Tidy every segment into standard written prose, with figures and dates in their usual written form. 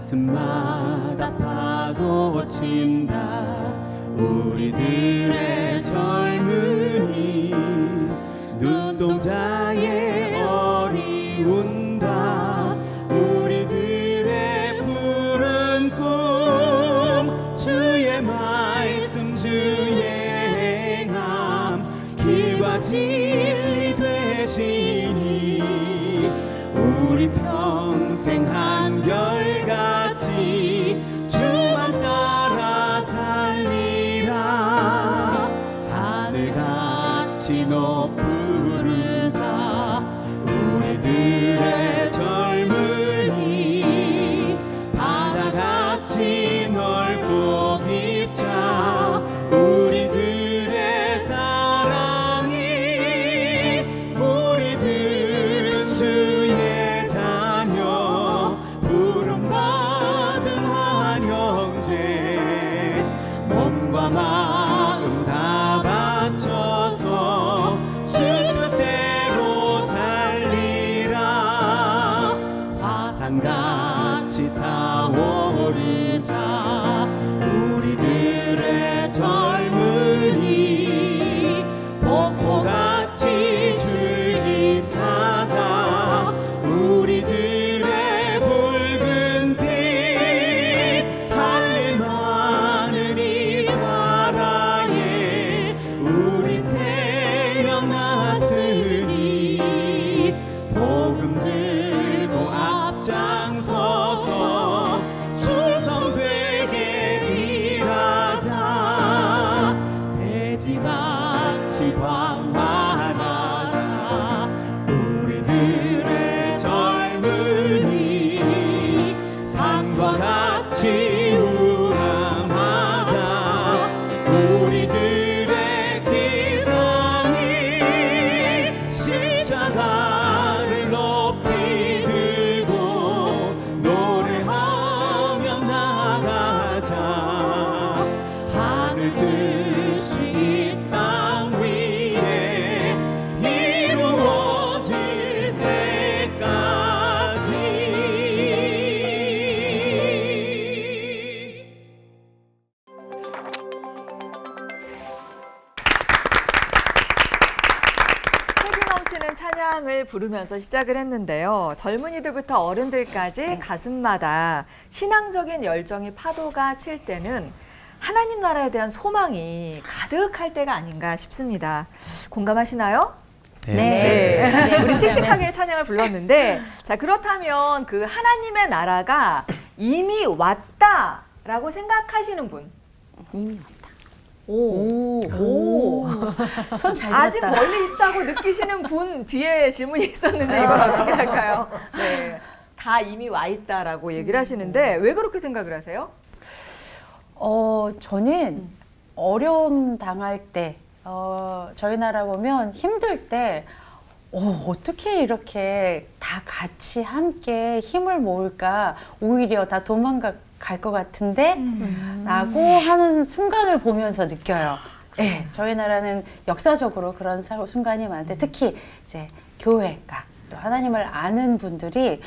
가슴마다 파도 친다. 우리들의 젊은이 눈동자에 어리 운다. 우리들의 푸른 꿈 주의 말씀 주의 행함 길과 진리 되시니 우리 평생 한결같이 주만 따라 살리라. 하늘같이 높부르자. 우리들의 젊은이 바다같이 넓고 깊자. 우리들의 사랑이 우리들은 주의 자녀 부름받은 한 형제. 몸과 마음 다 바쳐서 주 뜻대로 살리라. 화산같이 타오르자. 우리들의 젊은이 폭포같이 줄기 찾아. 우리들의 붉은 빛 할 일 많은 이스라엘. 우리 태어났으니 복음 들고 앞장서서 충성되게 일하자. 돼지같이 광활하자. 우리들의 젊은이 산과 같이 우람하자. 우리들의 기상이 십자가를 높이 들고 노래하며 나가자. 하늘 뜻이 이 땅 위에 이루어질 때까지. 패기 넘치는 찬양을 부르면서 시작을 했는데요. 젊은이들부터 어른들까지 가슴마다 신앙적인 열정이 파도가 칠 때는 하나님 나라에 대한 소망이 가득할 때가 아닌가 싶습니다. 공감하시나요? 네. 우리 씩씩하게 찬양을 불렀는데, 자, 그렇다면 그 하나님의 나라가 이미 왔다라고 생각하시는 분? 이미 왔다. 손 잘 아직 멀리 있다고 느끼시는 분 뒤에 질문이 있었는데 이걸 어떻게 할까요? 네. 다 이미 와 있다라고 얘기를 하시는데 왜 그렇게 생각을 하세요? 저는 어려움 당할 때, 저희 나라 보면 힘들 때, 어떻게 이렇게 다 같이 함께 힘을 모을까? 오히려 다 도망갈 것 같은데? 라고 하는 순간을 보면서 느껴요. 네, 저희 나라는 역사적으로 그런 순간이 많은데, 특히 이제 교회가 또 하나님을 아는 분들이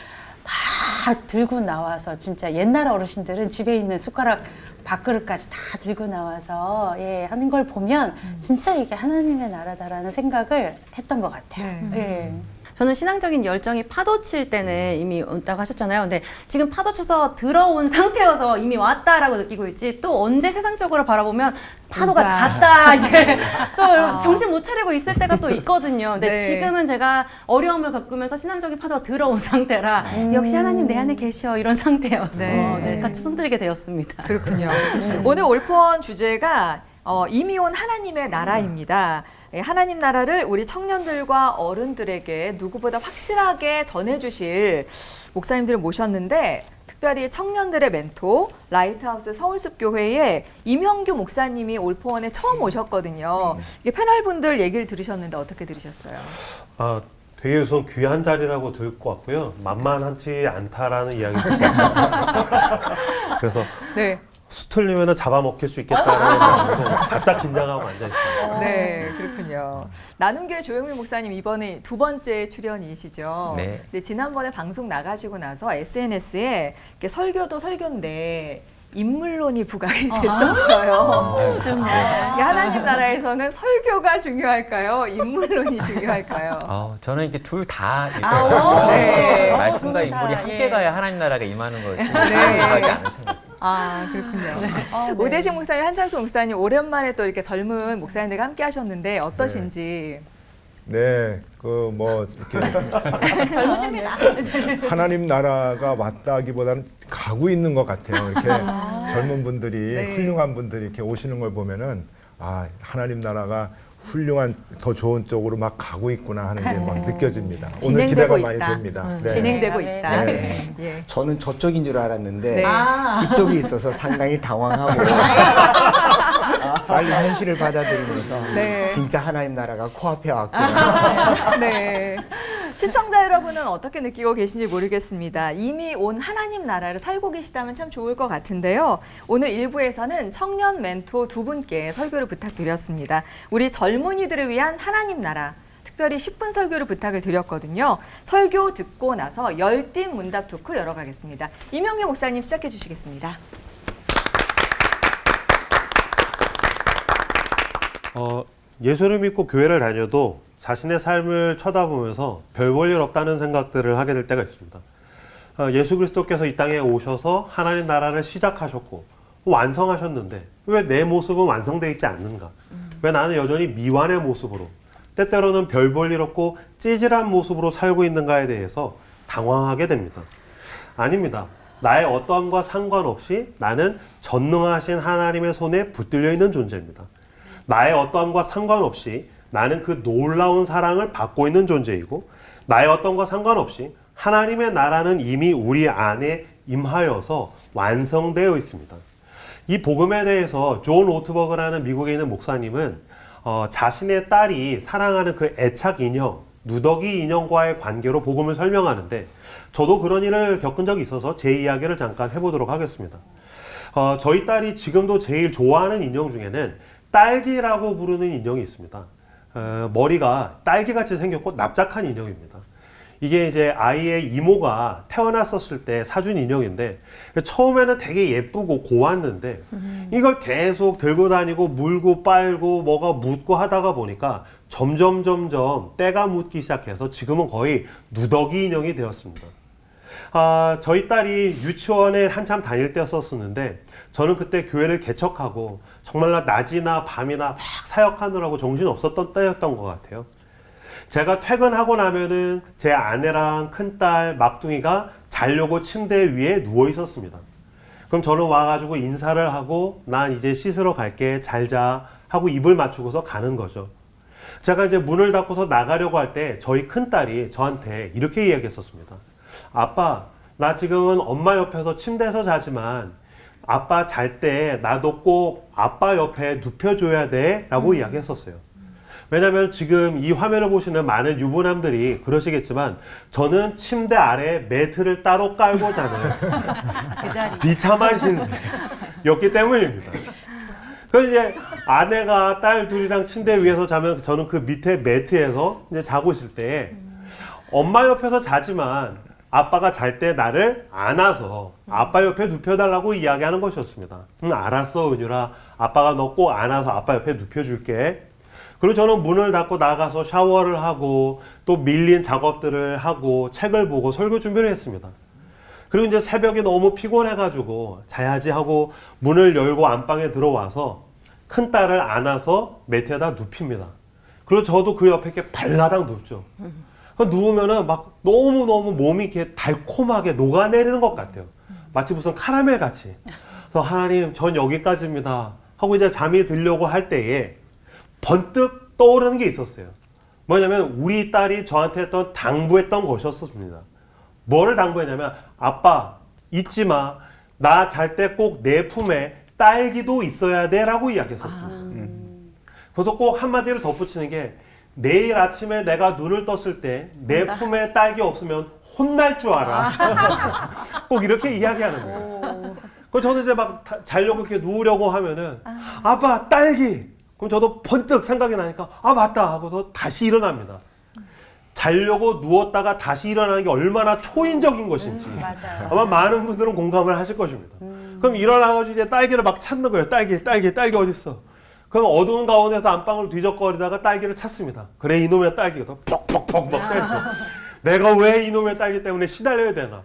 다 들고 나와서, 진짜 옛날 어르신들은 집에 있는 숟가락 밥그릇까지 다 들고 나와서 하는 걸 보면 진짜 이게 하나님의 나라다라는 생각을 했던 것 같아요. 저는 신앙적인 열정이 파도 칠 때는 이미 온다고 하셨잖아요. 근데 지금 파도 쳐서 들어온 상태여서 이미 왔다라고 느끼고 있지, 또 언제 세상적으로 바라보면 파도가 갔다 이제 또 정신 못 차리고 있을 때가 또 있거든요. 근데 네. 지금은 제가 어려움을 겪으면서 신앙적인 파도가 들어온 상태라 역시 하나님 내 안에 계셔 이런 상태여서 네. 같이 손들게 되었습니다. 그렇군요. 오늘 올포원 주제가 이미 온 하나님의 나라입니다. 하나님 나라를 우리 청년들과 어른들에게 누구보다 확실하게 전해주실 목사님들을 모셨는데, 특별히 청년들의 멘토 라이트하우스 서울숲교회의 임형규 목사님이 올포원에 처음 오셨거든요. 이게 패널분들 얘기를 들으셨는데 어떻게 들으셨어요? 되게 우선 귀한 자리라고 듣고 왔고요. 만만하지 않다라는 이야기를 듣고 왔어요. 그래서 네. 수틀리면 잡아먹힐 수 있겠다라는 생각으로 바짝 긴장하고 앉아있습니다. 네, 그렇군요. 나눔교회 조영민 목사님 이번에 두 번째 출연이시죠? 네. 근데 지난번에 방송 나가시고 나서 SNS에 설교도 설교인데 인물론이 부각이 됐었어요. 정말. 이게 하나님 나라에서는 설교가 중요할까요? 인물론이 중요할까요? 저는 이게 둘 다 네. 말씀과 둘 인물이 다, 함께 예. 가야 하나님 나라가 임하는 거지. 네. 가지 않으신 것 같습니다. 아, 그렇군요. 네. 오대식 목사님, 한창수 목사님 오랜만에 또 이렇게 젊은 목사님들과 함께 하셨는데 어떠신지? 네, 그 뭐 이렇게 젊으십니다. 하나님 나라가 왔다기보다는 가고 있는 것 같아요. 이렇게 젊은 분들이 네. 훌륭한 분들이 이렇게 오시는 걸 보면은 하나님 나라가 훌륭한 더 좋은 쪽으로 막 가고 있구나 하는 게 막 느껴집니다. 오늘 진행되고 기대가 많이 있다. 됩니다. 네. 진행되고 네. 있다. 네. 예. 저는 저쪽인 줄 알았는데 네. 이쪽이 있어서 상당히 당황하고 빨리 현실을 받아들이면서 네. 진짜 하나님 나라가 코앞에 왔구나. 네. 시청자 여러분은 어떻게 느끼고 계신지 모르겠습니다. 이미 온 하나님 나라를 살고 계시다면 참 좋을 것 같은데요. 오늘 1부에서는 청년 멘토 두 분께 설교를 부탁드렸습니다. 우리 젊은이들을 위한 하나님 나라. 특별히 10분 설교를 부탁을 드렸거든요. 설교 듣고 나서 열띤 문답 토크 열어가겠습니다. 이명규 목사님 시작해 주시겠습니다. 예수를 믿고 교회를 다녀도 자신의 삶을 쳐다보면서 별 볼 일 없다는 생각들을 하게 될 때가 있습니다. 예수 그리스도께서 이 땅에 오셔서 하나님 나라를 시작하셨고 완성하셨는데 왜 내 모습은 완성되어 있지 않는가? 왜 나는 여전히 미완의 모습으로 때때로는 별 볼 일 없고 찌질한 모습으로 살고 있는가에 대해서 당황하게 됩니다. 아닙니다. 나의 어떠함과 상관없이 나는 전능하신 하나님의 손에 붙들려 있는 존재입니다. 나의 어떠함과 상관없이 나는 그 놀라운 사랑을 받고 있는 존재이고 나의 어떠함과 상관없이 하나님의 나라는 이미 우리 안에 임하여서 완성되어 있습니다. 이 복음에 대해서 존 오트버그라는 미국에 있는 목사님은 자신의 딸이 사랑하는 그 애착 인형, 누더기 인형과의 관계로 복음을 설명하는데 저도 그런 일을 겪은 적이 있어서 제 이야기를 잠깐 해보도록 하겠습니다. 저희 딸이 지금도 제일 좋아하는 인형 중에는 딸기라고 부르는 인형이 있습니다. 머리가 딸기같이 생겼고 납작한 인형입니다. 이게 이제 아이의 이모가 태어났었을 때 사준 인형인데 처음에는 되게 예쁘고 고왔는데 이걸 계속 들고 다니고 물고 빨고 뭐가 묻고 하다가 보니까 점점 때가 묻기 시작해서 지금은 거의 누더기 인형이 되었습니다. 저희 딸이 유치원에 한참 다닐 때였었는데 저는 그때 교회를 개척하고 정말 낮이나 밤이나 막 사역하느라고 정신 없었던 때였던 것 같아요. 제가 퇴근하고 나면은 제 아내랑 큰딸 막둥이가 자려고 침대 위에 누워 있었습니다. 그럼 저는 와가지고 인사를 하고 난 이제 씻으러 갈게 잘 자 하고 입을 맞추고서 가는 거죠. 제가 이제 문을 닫고서 나가려고 할 때 저희 큰딸이 저한테 이렇게 이야기했었습니다. 아빠, 나 지금은 엄마 옆에서 침대에서 자지만 아빠 잘 때 나도 꼭 아빠 옆에 눕혀줘야 돼 라고 이야기했었어요. 왜냐하면 지금 이 화면을 보시는 많은 유부남들이 그러시겠지만 저는 침대 아래에 매트를 따로 깔고 자는 비참한 신세였기 때문입니다. 그래서 이제 아내가 딸 둘이랑 침대 위에서 자면 저는 그 밑에 매트에서 이제 자고 있을 때 엄마 옆에서 자지만 아빠가 잘 때 나를 안아서 아빠 옆에 눕혀달라고 이야기하는 것이었습니다. 알았어 은유라, 아빠가 너 꼭 안아서 아빠 옆에 눕혀줄게. 그리고 저는 문을 닫고 나가서 샤워를 하고 또 밀린 작업들을 하고 책을 보고 설교 준비를 했습니다. 그리고 이제 새벽에 너무 피곤해가지고 자야지 하고 문을 열고 안방에 들어와서 큰딸을 안아서 매트에다 눕힙니다. 그리고 저도 그 옆에 이렇게 발라당 눕죠. 누우면은 막 너무너무 몸이 이렇게 달콤하게 녹아내리는 것 같아요. 마치 무슨 카라멜 같이. 그래서 하나님, 전 여기까지입니다 하고 이제 잠이 들려고 할 때에 번뜩 떠오르는 게 있었어요. 뭐냐면 우리 딸이 저한테 했던 당부했던 것이었습니다. 뭐를 당부했냐면 아빠 잊지 마. 나 잘 때 꼭 내 품에 딸기도 있어야 돼 라고 이야기했었습니다. 그래서 꼭 한마디를 덧붙이는 게 내일 아침에 내가 눈을 떴을 때 내 품에 딸기 없으면 혼날 줄 알아. 꼭 이렇게 이야기하는 거예요. 그럼 저는 이제 막 자려고 이렇게 누우려고 하면은 아빠 딸기. 그럼 저도 번뜩 생각이 나니까 아 맞다 하고서 다시 일어납니다. 자려고 누웠다가 다시 일어나는 게 얼마나 초인적인 것인지 맞아요. 아마 많은 분들은 공감을 하실 것입니다. 그럼 일어나가지고 이제 딸기를 막 찾는 거예요. 딸기 어디 있어? 그럼 어두운 가운데서 안방을 뒤적거리다가 딸기를 찾습니다. 그래 이놈의 딸기가 퍽퍽퍽 막 때리고 내가 왜 이놈의 딸기 때문에 시달려야 되나?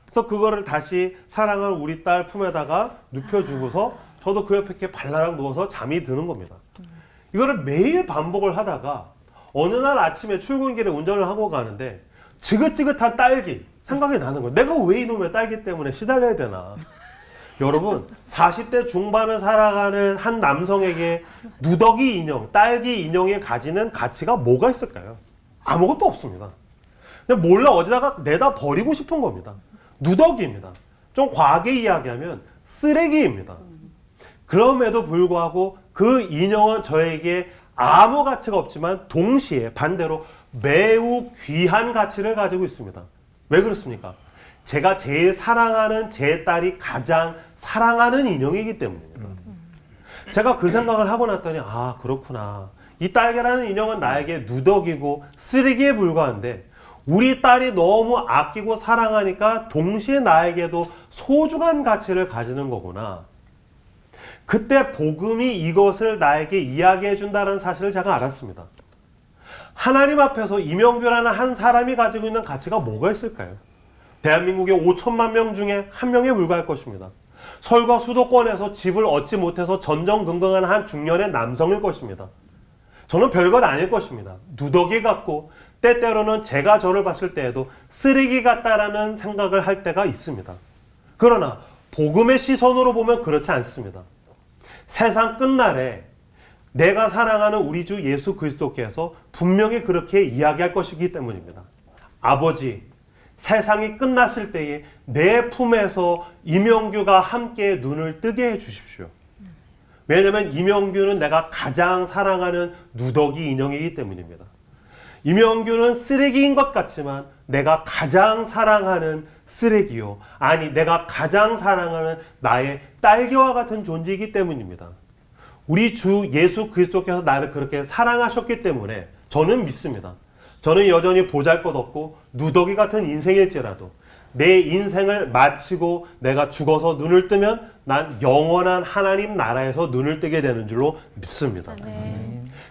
그래서 그거를 다시 사랑하는 우리 딸 품에다가 눕혀주고서 저도 그 옆에 이렇게 발라락 누워서 잠이 드는 겁니다. 이거를 매일 반복을 하다가 어느 날 아침에 출근길에 운전을 하고 가는데 지긋지긋한 딸기 생각이 나는 거예요. 내가 왜 이놈의 딸기 때문에 시달려야 되나? 여러분 40대 중반을 살아가는 한 남성에게 누더기 인형, 딸기 인형이 가지는 가치가 뭐가 있을까요? 아무것도 없습니다. 그냥 몰라 어디다가 내다 버리고 싶은 겁니다. 누더기입니다. 좀 과하게 이야기하면 쓰레기입니다. 그럼에도 불구하고 그 인형은 저에게 아무 가치가 없지만 동시에 반대로 매우 귀한 가치를 가지고 있습니다. 왜 그렇습니까? 제가 제일 사랑하는 제 딸이 가장 사랑하는 인형이기 때문입니다. 제가 그 생각을 하고 났더니 아 그렇구나. 이 딸기라는 인형은 나에게 누더기고 쓰레기에 불과한데 우리 딸이 너무 아끼고 사랑하니까 동시에 나에게도 소중한 가치를 가지는 거구나. 그때 복음이 이것을 나에게 이야기해 준다는 사실을 제가 알았습니다. 하나님 앞에서 이명규라는 한 사람이 가지고 있는 가치가 뭐가 있을까요? 대한민국의 5천만 명 중에 한 명에 불과할 것입니다. 서울과 수도권에서 집을 얻지 못해서 전전긍긍한 한 중년의 남성일 것입니다. 저는 별것 아닐 것입니다. 누더기 같고 때때로는 제가 저를 봤을 때에도 쓰레기 같다라는 생각을 할 때가 있습니다. 그러나 복음의 시선으로 보면 그렇지 않습니다. 세상 끝날에 내가 사랑하는 우리 주 예수 그리스도께서 분명히 그렇게 이야기할 것이기 때문입니다. 아버지, 세상이 끝났을 때에 내 품에서 이명규가 함께 눈을 뜨게 해주십시오. 왜냐하면 이명규는 내가 가장 사랑하는 누더기 인형이기 때문입니다. 이명규는 쓰레기인 것 같지만 내가 가장 사랑하는 쓰레기요. 아니 내가 가장 사랑하는 나의 딸기와 같은 존재이기 때문입니다. 우리 주 예수 그리스도께서 나를 그렇게 사랑하셨기 때문에 저는 믿습니다. 저는 여전히 보잘것없고 누더기 같은 인생일지라도 내 인생을 마치고 내가 죽어서 눈을 뜨면 난 영원한 하나님 나라에서 눈을 뜨게 되는 줄로 믿습니다.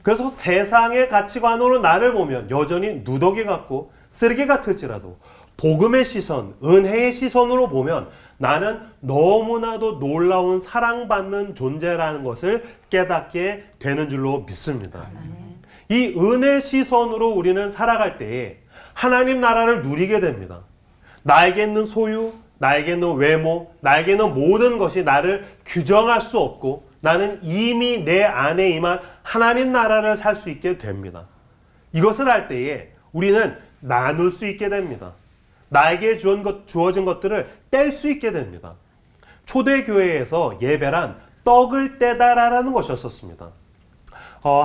그래서 세상의 가치관으로 나를 보면 여전히 누더기 같고 쓰레기 같을지라도 복음의 시선, 은혜의 시선으로 보면 나는 너무나도 놀라운 사랑받는 존재라는 것을 깨닫게 되는 줄로 믿습니다. 이 은혜 시선으로 우리는 살아갈 때에 하나님 나라를 누리게 됩니다. 나에게 있는 소유, 나에게 있는 외모, 나에게 있는 모든 것이 나를 규정할 수 없고 나는 이미 내 안에 임한 하나님 나라를 살 수 있게 됩니다. 이것을 할 때에 우리는 나눌 수 있게 됩니다. 나에게 주어진 것들을 뗄 수 있게 됩니다. 초대교회에서 예배란 떡을 떼다라는 것이었습니다.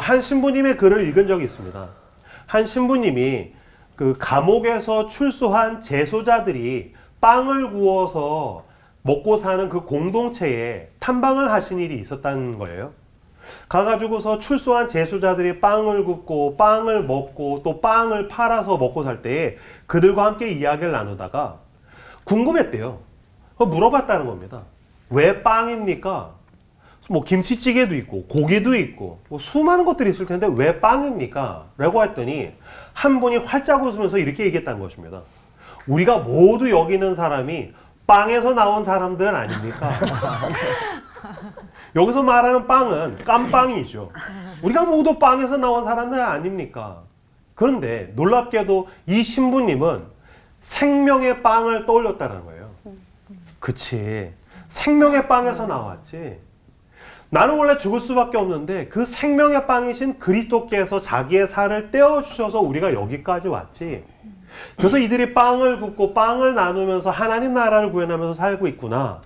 한 신부님의 글을 읽은 적이 있습니다. 한 신부님이 그 감옥에서 출소한 재소자들이 빵을 구워서 먹고 사는 그 공동체에 탐방을 하신 일이 있었다는 거예요. 가가지고서 출소한 재소자들이 빵을 굽고 빵을 먹고 또 빵을 팔아서 먹고 살 때에 그들과 함께 이야기를 나누다가 궁금했대요. 물어봤다는 겁니다. 왜 빵입니까? 뭐 김치찌개도 있고 고기도 있고 뭐 수많은 것들이 있을 텐데 왜 빵입니까? 라고 했더니 한 분이 활짝 웃으면서 이렇게 얘기했다는 것입니다. 우리가 모두 여기 있는 사람이 빵에서 나온 사람들 아닙니까? 여기서 말하는 빵은 깜빵이죠. 우리가 모두 빵에서 나온 사람들 아닙니까? 그런데 놀랍게도 이 신부님은 생명의 빵을 떠올렸다는 거예요. 그치. 생명의 빵에서 나왔지. 나는 원래 죽을 수밖에 없는데 그 생명의 빵이신 그리스도께서 자기의 살을 떼어주셔서 우리가 여기까지 왔지. 그래서 이들이 빵을 굽고 빵을 나누면서 하나님 나라를 구현하면서 살고 있구나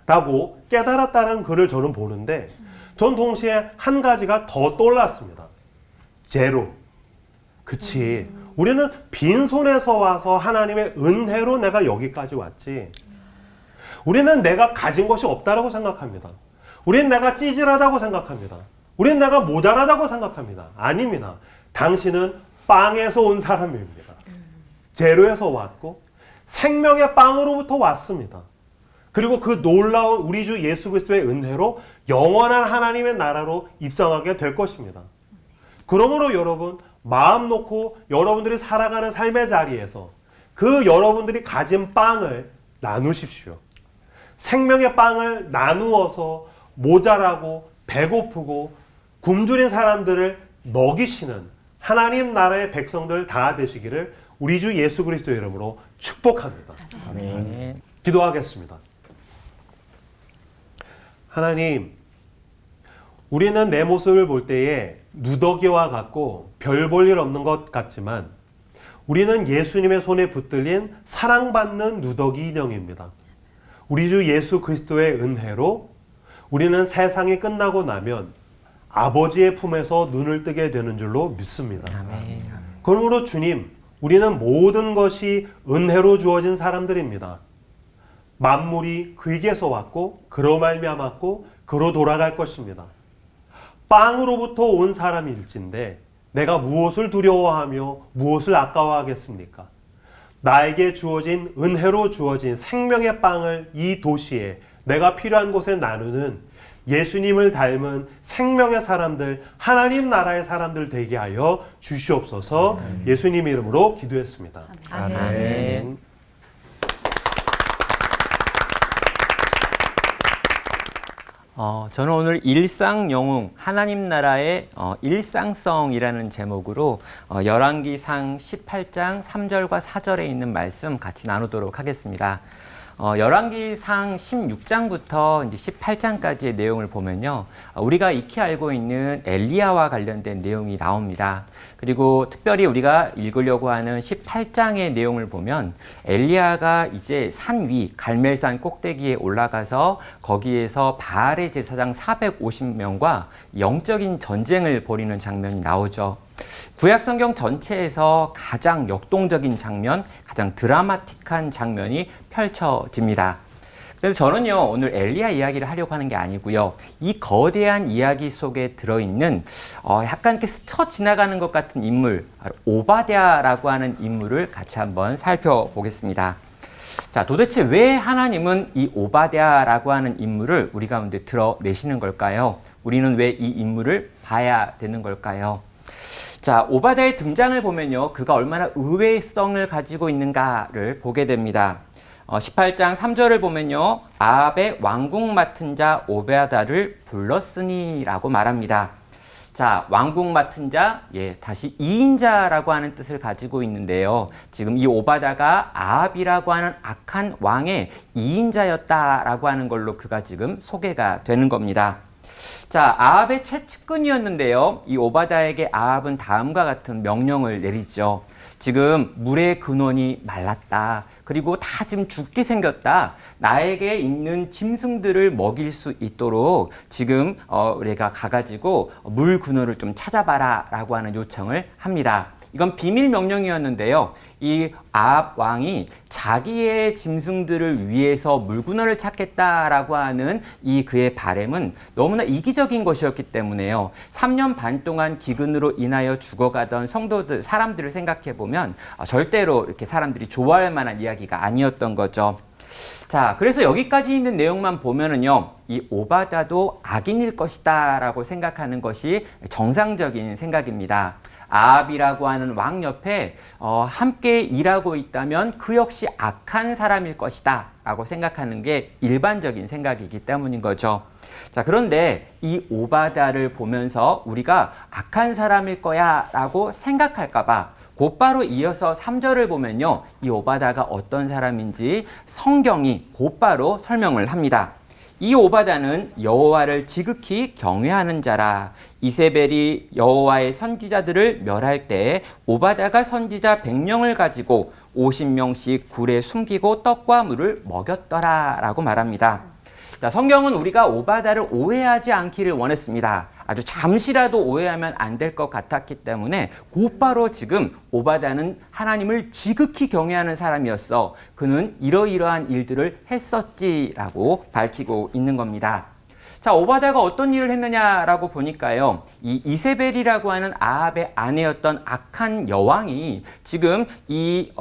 라고 깨달았다는 글을 저는 보는데 전 동시에 한 가지가 더 떠올랐습니다. 제로. 그치. 우리는 빈손에서 와서 하나님의 은혜로 내가 여기까지 왔지. 우리는 내가 가진 것이 없다라고 생각합니다. 우리는 내가 찌질하다고 생각합니다. 우리는 내가 모자라다고 생각합니다. 아닙니다. 당신은 빵에서 온 사람입니다. 제로에서 왔고 생명의 빵으로부터 왔습니다. 그리고 그 놀라운 우리 주 예수 그리스도의 은혜로 영원한 하나님의 나라로 입성하게 될 것입니다. 그러므로 여러분 마음 놓고 여러분들이 살아가는 삶의 자리에서 그 여러분들이 가진 빵을 나누십시오. 생명의 빵을 나누어서 모자라고 배고프고 굶주린 사람들을 먹이시는 하나님 나라의 백성들 다 되시기를 우리 주 예수 그리스도 이름으로 축복합니다. 아멘. 기도하겠습니다. 하나님, 우리는 내 모습을 볼 때에 누더기와 같고 별 볼 일 없는 것 같지만 우리는 예수님의 손에 붙들린 사랑받는 누더기 인형입니다. 우리 주 예수 그리스도의 은혜로 우리는 세상이 끝나고 나면 아버지의 품에서 눈을 뜨게 되는 줄로 믿습니다. 그러므로 주님, 우리는 모든 것이 은혜로 주어진 사람들입니다. 만물이 그에게서 왔고 그로 말미암았고 그로 돌아갈 것입니다. 빵으로부터 온 사람일진데 내가 무엇을 두려워하며 무엇을 아까워하겠습니까? 나에게 주어진 은혜로 주어진 생명의 빵을 이 도시에 내가 필요한 곳에 나누는 예수님을 닮은 생명의 사람들, 하나님 나라의 사람들 되게 하여 주시옵소서. 예수님 이름으로 기도했습니다. 아멘. 저는 오늘 일상 영웅 하나님 나라의 일상성이라는 제목으로 열왕기상 18장 3절과 4절에 있는 말씀 같이 나누도록 하겠습니다. 열왕기상 16장부터 이제 18장까지의 내용을 보면요, 우리가 익히 알고 있는 엘리야와 관련된 내용이 나옵니다. 그리고 특별히 우리가 읽으려고 하는 18장의 내용을 보면 엘리야가 이제 산 위 갈멜산 꼭대기에 올라가서 거기에서 바알의 제사장 450명과 영적인 전쟁을 벌이는 장면이 나오죠. 구약 성경 전체에서 가장 역동적인 장면, 가장 드라마틱한 장면이 펼쳐집니다. 그래서 저는요, 오늘 엘리야 이야기를 하려고 하는 게 아니고요, 이 거대한 이야기 속에 들어있는 약간 이렇게 스쳐 지나가는 것 같은 인물, 오바댜라고 하는 인물을 같이 한번 살펴보겠습니다. 자, 도대체 왜 하나님은 이 오바댜라고 하는 인물을 우리 가운데 드러내시는 걸까요? 우리는 왜 이 인물을 봐야 되는 걸까요? 자, 오바댜의 등장을 보면요, 그가 얼마나 의외성을 가지고 있는가를 보게 됩니다. 18장 3절을 보면요, 아합의 왕궁 맡은 자 오바댜를 불렀으니 라고 말합니다. 자, 왕궁 맡은 자, 다시 2인자라고 하는 뜻을 가지고 있는데요, 지금 이 오바댜가 아합이라고 하는 악한 왕의 2인자였다라고 하는 걸로 그가 지금 소개가 되는 겁니다. 자, 아합의 최측근이었는데요, 이 오바댜에게 아합은 다음과 같은 명령을 내리죠. 지금 물의 근원이 말랐다. 그리고 다 지금 죽게 생겼다. 나에게 있는 짐승들을 먹일 수 있도록 지금 우리가 가가지고 물 근원을 좀 찾아봐라 라고 하는 요청을 합니다. 이건 비밀 명령이었는데요, 이 아합 왕이 자기의 짐승들을 위해서 물군어를 찾겠다라고 하는 이 그의 바램은 너무나 이기적인 것이었기 때문에요, 3년 반 동안 기근으로 인하여 죽어가던 성도들, 사람들을 생각해 보면 절대로 이렇게 사람들이 좋아할 만한 이야기가 아니었던 거죠. 자, 그래서 여기까지 있는 내용만 보면은요, 이 오바댜도 악인일 것이다 라고 생각하는 것이 정상적인 생각입니다. 아합이라고 하는 왕 옆에 함께 일하고 있다면 그 역시 악한 사람일 것이다 라고 생각하는 게 일반적인 생각이기 때문인 거죠. 자, 그런데 이 오바댜를 보면서 우리가 악한 사람일 거야 라고 생각할까 봐 곧바로 이어서 3절을 보면요, 이 오바댜가 어떤 사람인지 성경이 곧바로 설명을 합니다. 이 오바댜는 여호와를 지극히 경외하는 자라. 이세벨이 여호와의 선지자들을 멸할 때 오바댜가 선지자 100명을 가지고 50명씩 굴에 숨기고 떡과 물을 먹였더라 라고 말합니다. 자, 성경은 우리가 오바댜를 오해하지 않기를 원했습니다. 아주 잠시라도 오해하면 안 될 것 같았기 때문에 곧바로 지금 오바다는 하나님을 지극히 경외하는 사람이었어. 그는 이러이러한 일들을 했었지라고 밝히고 있는 겁니다. 자, 오바다가 어떤 일을 했느냐라고 보니까요. 이 이세벨이라고 하는 아합의 아내였던 악한 여왕이 지금 이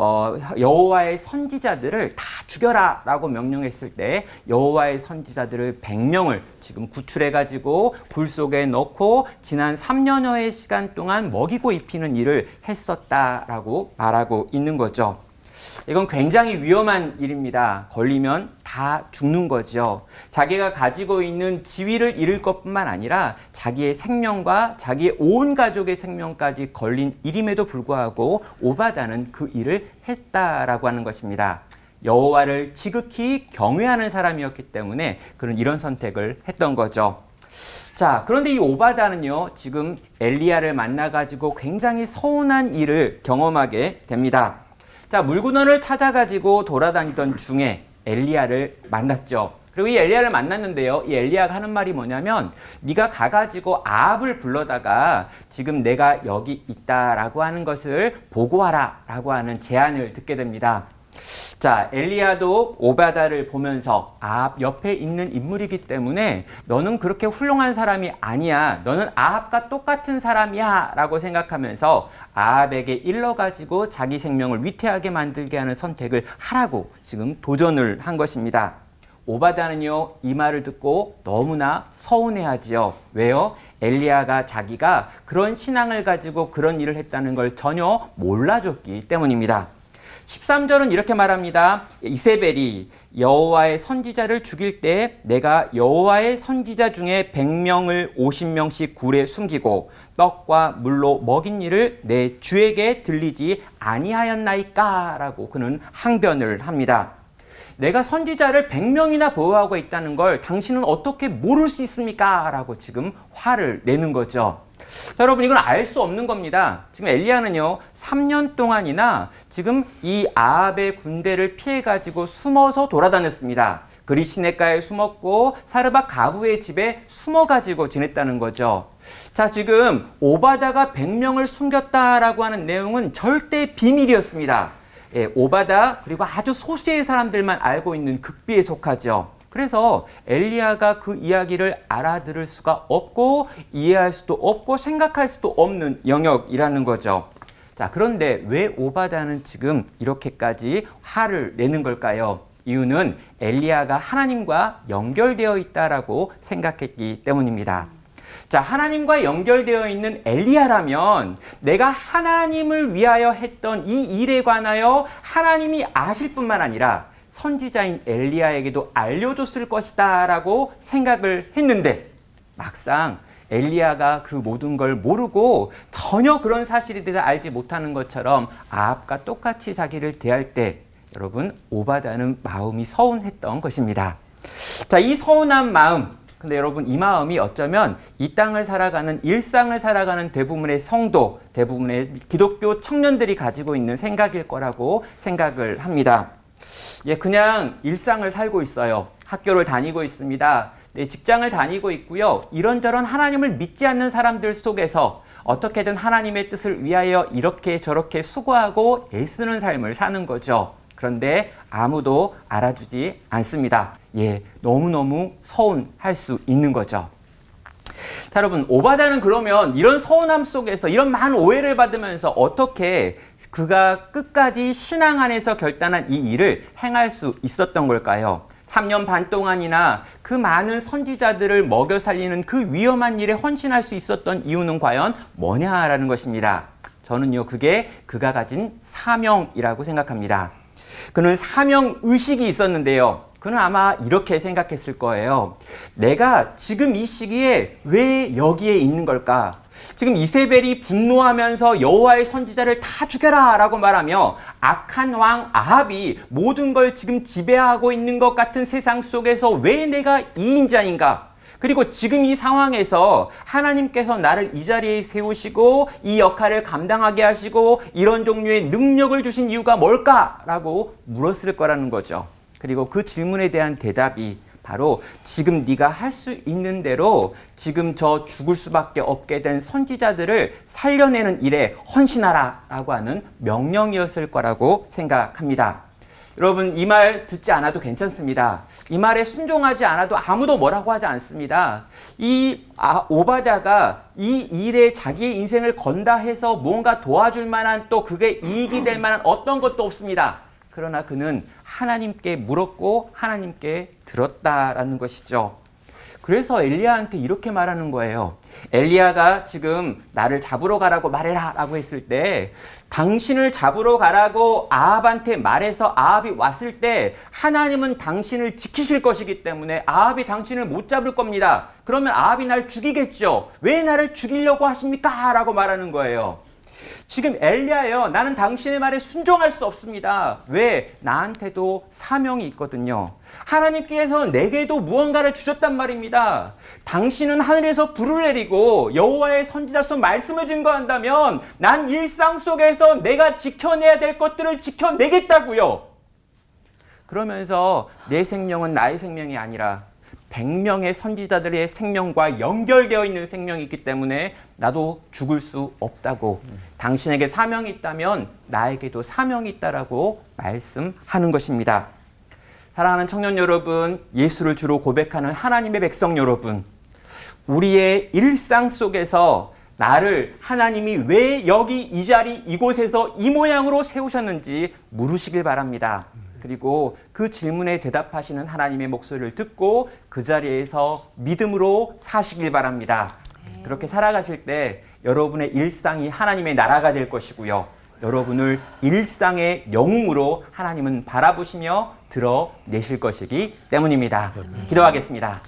여호와의 선지자들을 다 죽여라라고 명령했을 때 여호와의 선지자들을 100명을 지금 구출해가지고 굴 속에 넣고 지난 3년여의 시간 동안 먹이고 입히는 일을 했었다라고 말하고 있는 거죠. 이건 굉장히 위험한 일입니다. 걸리면 다 죽는 거죠. 자기가 가지고 있는 지위를 잃을 것뿐만 아니라 자기의 생명과 자기의 온 가족의 생명까지 걸린 일임에도 불구하고 오바다는 그 일을 했다라고 하는 것입니다. 여호와를 지극히 경외하는 사람이었기 때문에 그는 이런 선택을 했던 거죠. 자, 그런데 이 오바다는요, 지금 엘리야를 만나가지고 굉장히 서운한 일을 경험하게 됩니다. 자, 물구나무를 찾아가지고 돌아다니던 중에 엘리야를 만났죠. 그리고 이 엘리야를 만났는데요. 이 엘리야가 하는 말이 뭐냐면 네가 가가지고 아합을 불러다가 지금 내가 여기 있다라고 하는 것을 보고하라 라고 하는 제안을 듣게 됩니다. 자, 엘리야도 오바다를 보면서 아합 옆에 있는 인물이기 때문에 너는 그렇게 훌륭한 사람이 아니야. 너는 아합과 똑같은 사람이야 라고 생각하면서 아합에게 일러가지고 자기 생명을 위태하게 만들게 하는 선택을 하라고 지금 도전을 한 것입니다. 오바다는요, 이 말을 듣고 너무나 서운해하지요. 왜요? 엘리야가 자기가 그런 신앙을 가지고 그런 일을 했다는 걸 전혀 몰라줬기 때문입니다. 13절은 이렇게 말합니다. 이세벨이 여호와의 선지자를 죽일 때 내가 여호와의 선지자 중에 100명을 50명씩 굴에 숨기고 떡과 물로 먹인 일을 내 주에게 들리지 아니하였나이까? 라고 그는 항변을 합니다. 내가 선지자를 100명이나 보호하고 있다는 걸 당신은 어떻게 모를 수 있습니까? 라고 지금 화를 내는 거죠. 자, 여러분, 이건 알 수 없는 겁니다. 지금 엘리야는요, 3년 동안이나 지금 이 아합의 군대를 피해가지고 숨어서 돌아다녔습니다. 그리 시냇가에 숨었고 사르밧 가부의 집에 숨어가지고 지냈다는 거죠. 자, 지금 오바다가 100명을 숨겼다라고 하는 내용은 절대 비밀이었습니다. 예, 오바다 그리고 아주 소수의 사람들만 알고 있는 극비에 속하죠. 그래서 엘리야가 그 이야기를 알아들을 수가 없고 이해할 수도 없고 생각할 수도 없는 영역이라는 거죠. 자, 그런데 왜 오바다는 지금 이렇게까지 화를 내는 걸까요? 이유는 엘리야가 하나님과 연결되어 있다라고 생각했기 때문입니다. 자, 하나님과 연결되어 있는 엘리야라면 내가 하나님을 위하여 했던 이 일에 관하여 하나님이 아실 뿐만 아니라 선지자인 엘리야에게도 알려줬을 것이다 라고 생각을 했는데 막상 엘리야가 그 모든 걸 모르고 전혀 그런 사실에 대해서 알지 못하는 것처럼 아합과 똑같이 자기를 대할 때 여러분 오바다는 마음이 서운했던 것입니다. 자, 이 서운한 마음, 근데 여러분 이 마음이 어쩌면 이 땅을 살아가는 일상을 살아가는 대부분의 성도, 대부분의 기독교 청년들이 가지고 있는 생각일 거라고 생각을 합니다. 예, 그냥 일상을 살고 있어요. 학교를 다니고 있습니다. 네, 직장을 다니고 있고요. 이런저런 하나님을 믿지 않는 사람들 속에서 어떻게든 하나님의 뜻을 위하여 이렇게 저렇게 수고하고 애쓰는 삶을 사는 거죠. 그런데 아무도 알아주지 않습니다. 예, 너무너무 서운할 수 있는 거죠. 자, 여러분, 오바다는 그러면 이런 서운함 속에서 이런 많은 오해를 받으면서 어떻게 그가 끝까지 신앙 안에서 결단한 이 일을 행할 수 있었던 걸까요? 3년 반 동안이나 그 많은 선지자들을 먹여 살리는 그 위험한 일에 헌신할 수 있었던 이유는 과연 뭐냐라는 것입니다. 저는요, 그게 그가 가진 사명이라고 생각합니다. 그는 사명 의식이 있었는데요. 그는 아마 이렇게 생각했을 거예요. 내가 지금 이 시기에 왜 여기에 있는 걸까? 지금 이세벨이 분노하면서 여호와의 선지자를 다 죽여라 라고 말하며 악한 왕 아합이 모든 걸 지금 지배하고 있는 것 같은 세상 속에서 왜 내가 2인자인가? 그리고 지금 이 상황에서 하나님께서 나를 이 자리에 세우시고 이 역할을 감당하게 하시고 이런 종류의 능력을 주신 이유가 뭘까라고 물었을 거라는 거죠. 그리고 그 질문에 대한 대답이 바로 지금 네가 할 수 있는 대로 지금 저 죽을 수밖에 없게 된 선지자들을 살려내는 일에 헌신하라라고 하는 명령이었을 거라고 생각합니다. 여러분, 이 말 듣지 않아도 괜찮습니다. 이 말에 순종하지 않아도 아무도 뭐라고 하지 않습니다. 오바댜가 이 일에 자기의 인생을 건다 해서 뭔가 도와줄 만한, 또 그게 이익이 될 만한 어떤 것도 없습니다. 그러나 그는 하나님께 물었고 하나님께 들었다라는 것이죠. 그래서 엘리야한테 이렇게 말하는 거예요. 엘리야가 지금 나를 잡으러 가라고 말해라 라고 했을 때, 당신을 잡으러 가라고 아합한테 말해서 아합이 왔을 때 하나님은 당신을 지키실 것이기 때문에 아합이 당신을 못 잡을 겁니다. 그러면 아합이 날 죽이겠죠. 왜 나를 죽이려고 하십니까? 라고 말하는 거예요. 지금 엘리야요, 나는 당신의 말에 순종할 수 없습니다. 왜? 나한테도 사명이 있거든요. 하나님께서 내게도 무언가를 주셨단 말입니다. 당신은 하늘에서 불을 내리고 여호와의 선지자로서 말씀을 증거한다면 난 일상 속에서 내가 지켜내야 될 것들을 지켜내겠다고요. 그러면서 내 생명은 나의 생명이 아니라 100명의 선지자들의 생명과 연결되어 있는 생명이 있기 때문에 나도 죽을 수 없다고, 당신에게 사명이 있다면 나에게도 사명이 있다라고 말씀하는 것입니다. 사랑하는 청년 여러분, 예수를 주로 고백하는 하나님의 백성 여러분, 우리의 일상 속에서 나를 하나님이 왜 여기 이 자리 이곳에서 이 모양으로 세우셨는지 물으시길 바랍니다. 그리고 그 질문에 대답하시는 하나님의 목소리를 듣고 그 자리에서 믿음으로 사시길 바랍니다. 그렇게 살아가실 때 여러분의 일상이 하나님의 나라가 될 것이고요. 여러분을 일상의 영웅으로 하나님은 바라보시며 드러내실 것이기 때문입니다. 기도하겠습니다.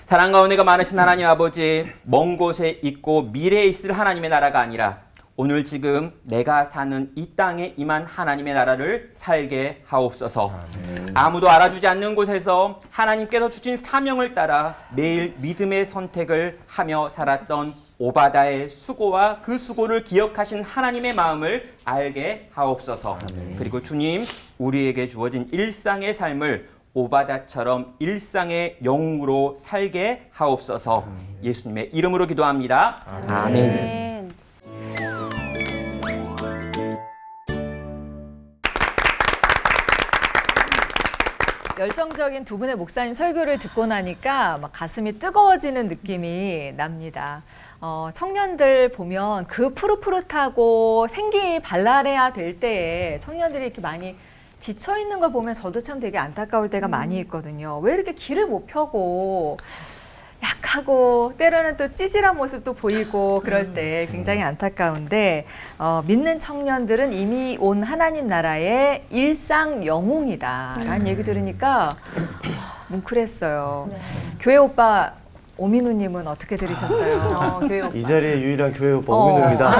사랑과 은혜가 많으신 하나님 아버지, 먼 곳에 있고 미래에 있을 하나님의 나라가 아니라 오늘 지금 내가 사는 이 땅에 임한 하나님의 나라를 살게 하옵소서. 아무도 알아주지 않는 곳에서 하나님께서 주신 사명을 따라 매일 믿음의 선택을 하며 살았던 오바댜의 수고와 그 수고를 기억하신 하나님의 마음을 알게 하옵소서. 그리고 주님, 우리에게 주어진 일상의 삶을 오바댜처럼 일상의 영웅으로 살게 하옵소서. 예수님의 이름으로 기도합니다. 아멘. 열정적인 두 분의 목사님 설교를 듣고 나니까 막 가슴이 뜨거워지는 느낌이 납니다. 청년들 보면 그 푸릇푸릇하고 생기 발랄해야 될 때에 청년들이 이렇게 많이 지쳐 있는 걸 보면 저도 참 되게 안타까울 때가 많이 있거든요. 왜 이렇게 길을 못 펴고 약하고 때로는 또 찌질한 모습도 보이고 그럴 때 굉장히 안타까운데, 믿는 청년들은 이미 온 하나님 나라의 일상 영웅이다라는 얘기 들으니까 뭉클했어요. 교회 오빠 오민우님은 어떻게 들으셨어요? 교회 오빠. 이 자리에 유일한 교회 오빠 오민우입니다.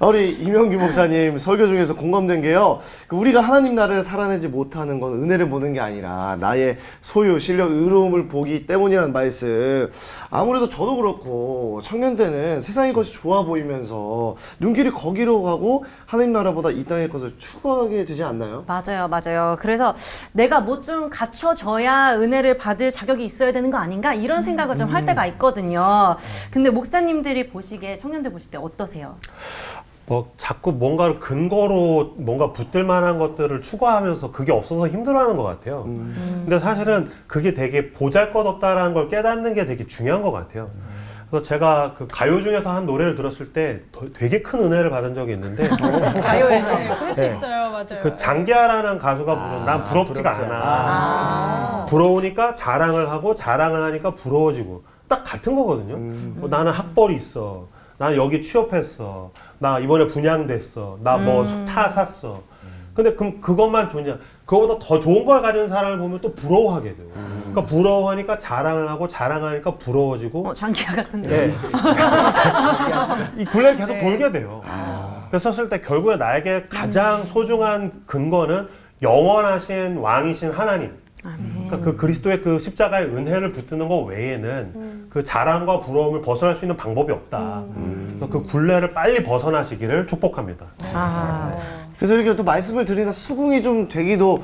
우리 이명규 목사님 설교 중에서 공감된 게요. 우리가 하나님 나라를 살아내지 못하는 건 은혜를 보는 게 아니라 나의 소유, 실력, 의로움을 보기 때문이라는 말씀. 아무래도 저도 그렇고 청년 때는 세상의 것이 좋아 보이면서 눈길이 거기로 가고 하나님 나라보다 이 땅의 것을 추구하게 되지 않나요? 맞아요, 맞아요. 그래서 내가 뭐 좀 갖춰져야 은혜를 받을 자격이 있어야 되는 거 아닌가? 이런 생각을 좀 할 때가 있거든요. 근데 목사님들이 보시기에, 청년들 보실 때 어떠세요? 자꾸 뭔가를 근거로 뭔가 붙들 만한 것들을 추구하면서 그게 없어서 힘들어하는 것 같아요. 근데 사실은 그게 되게 보잘것없다라는 걸 깨닫는 게 되게 중요한 것 같아요. 그래서 제가 그 가요 중에서 한 노래를 들었을 때 되게 큰 은혜를 받은 적이 있는데 가요에서. 그럴 수 있어요, 맞아요. 그 장기하라는 가수가 부른 난 부럽지가 않아. 부러우니까 자랑을 하고 자랑을 하니까 부러워지고 딱 같은 거거든요. 나는 학벌이 있어. 나는 여기 취업했어. 나 이번에 분양됐어. 나 뭐 차 샀어. 근데 그럼 그것만 좋냐? 그거보다 더 좋은 걸 가진 사람을 보면 또 부러워하게 돼요. 그러니까 부러워하니까 자랑을 하고 자랑하니까 부러워지고. 장기하 같은데. 네. 이 굴레를 계속 돌게 돼요. 그래서 썼을 때 결국에 나에게 가장 소중한 근거는 영원하신 왕이신 하나님. 그러니까 그 그리스도의 그 십자가의 은혜를 붙드는 것 외에는 그 자랑과 부러움을 벗어날 수 있는 방법이 없다. 그래서 그 굴레를 빨리 벗어나시기를 축복합니다. 그래서 이렇게 또 말씀을 들으니까 수긍이 좀 되기도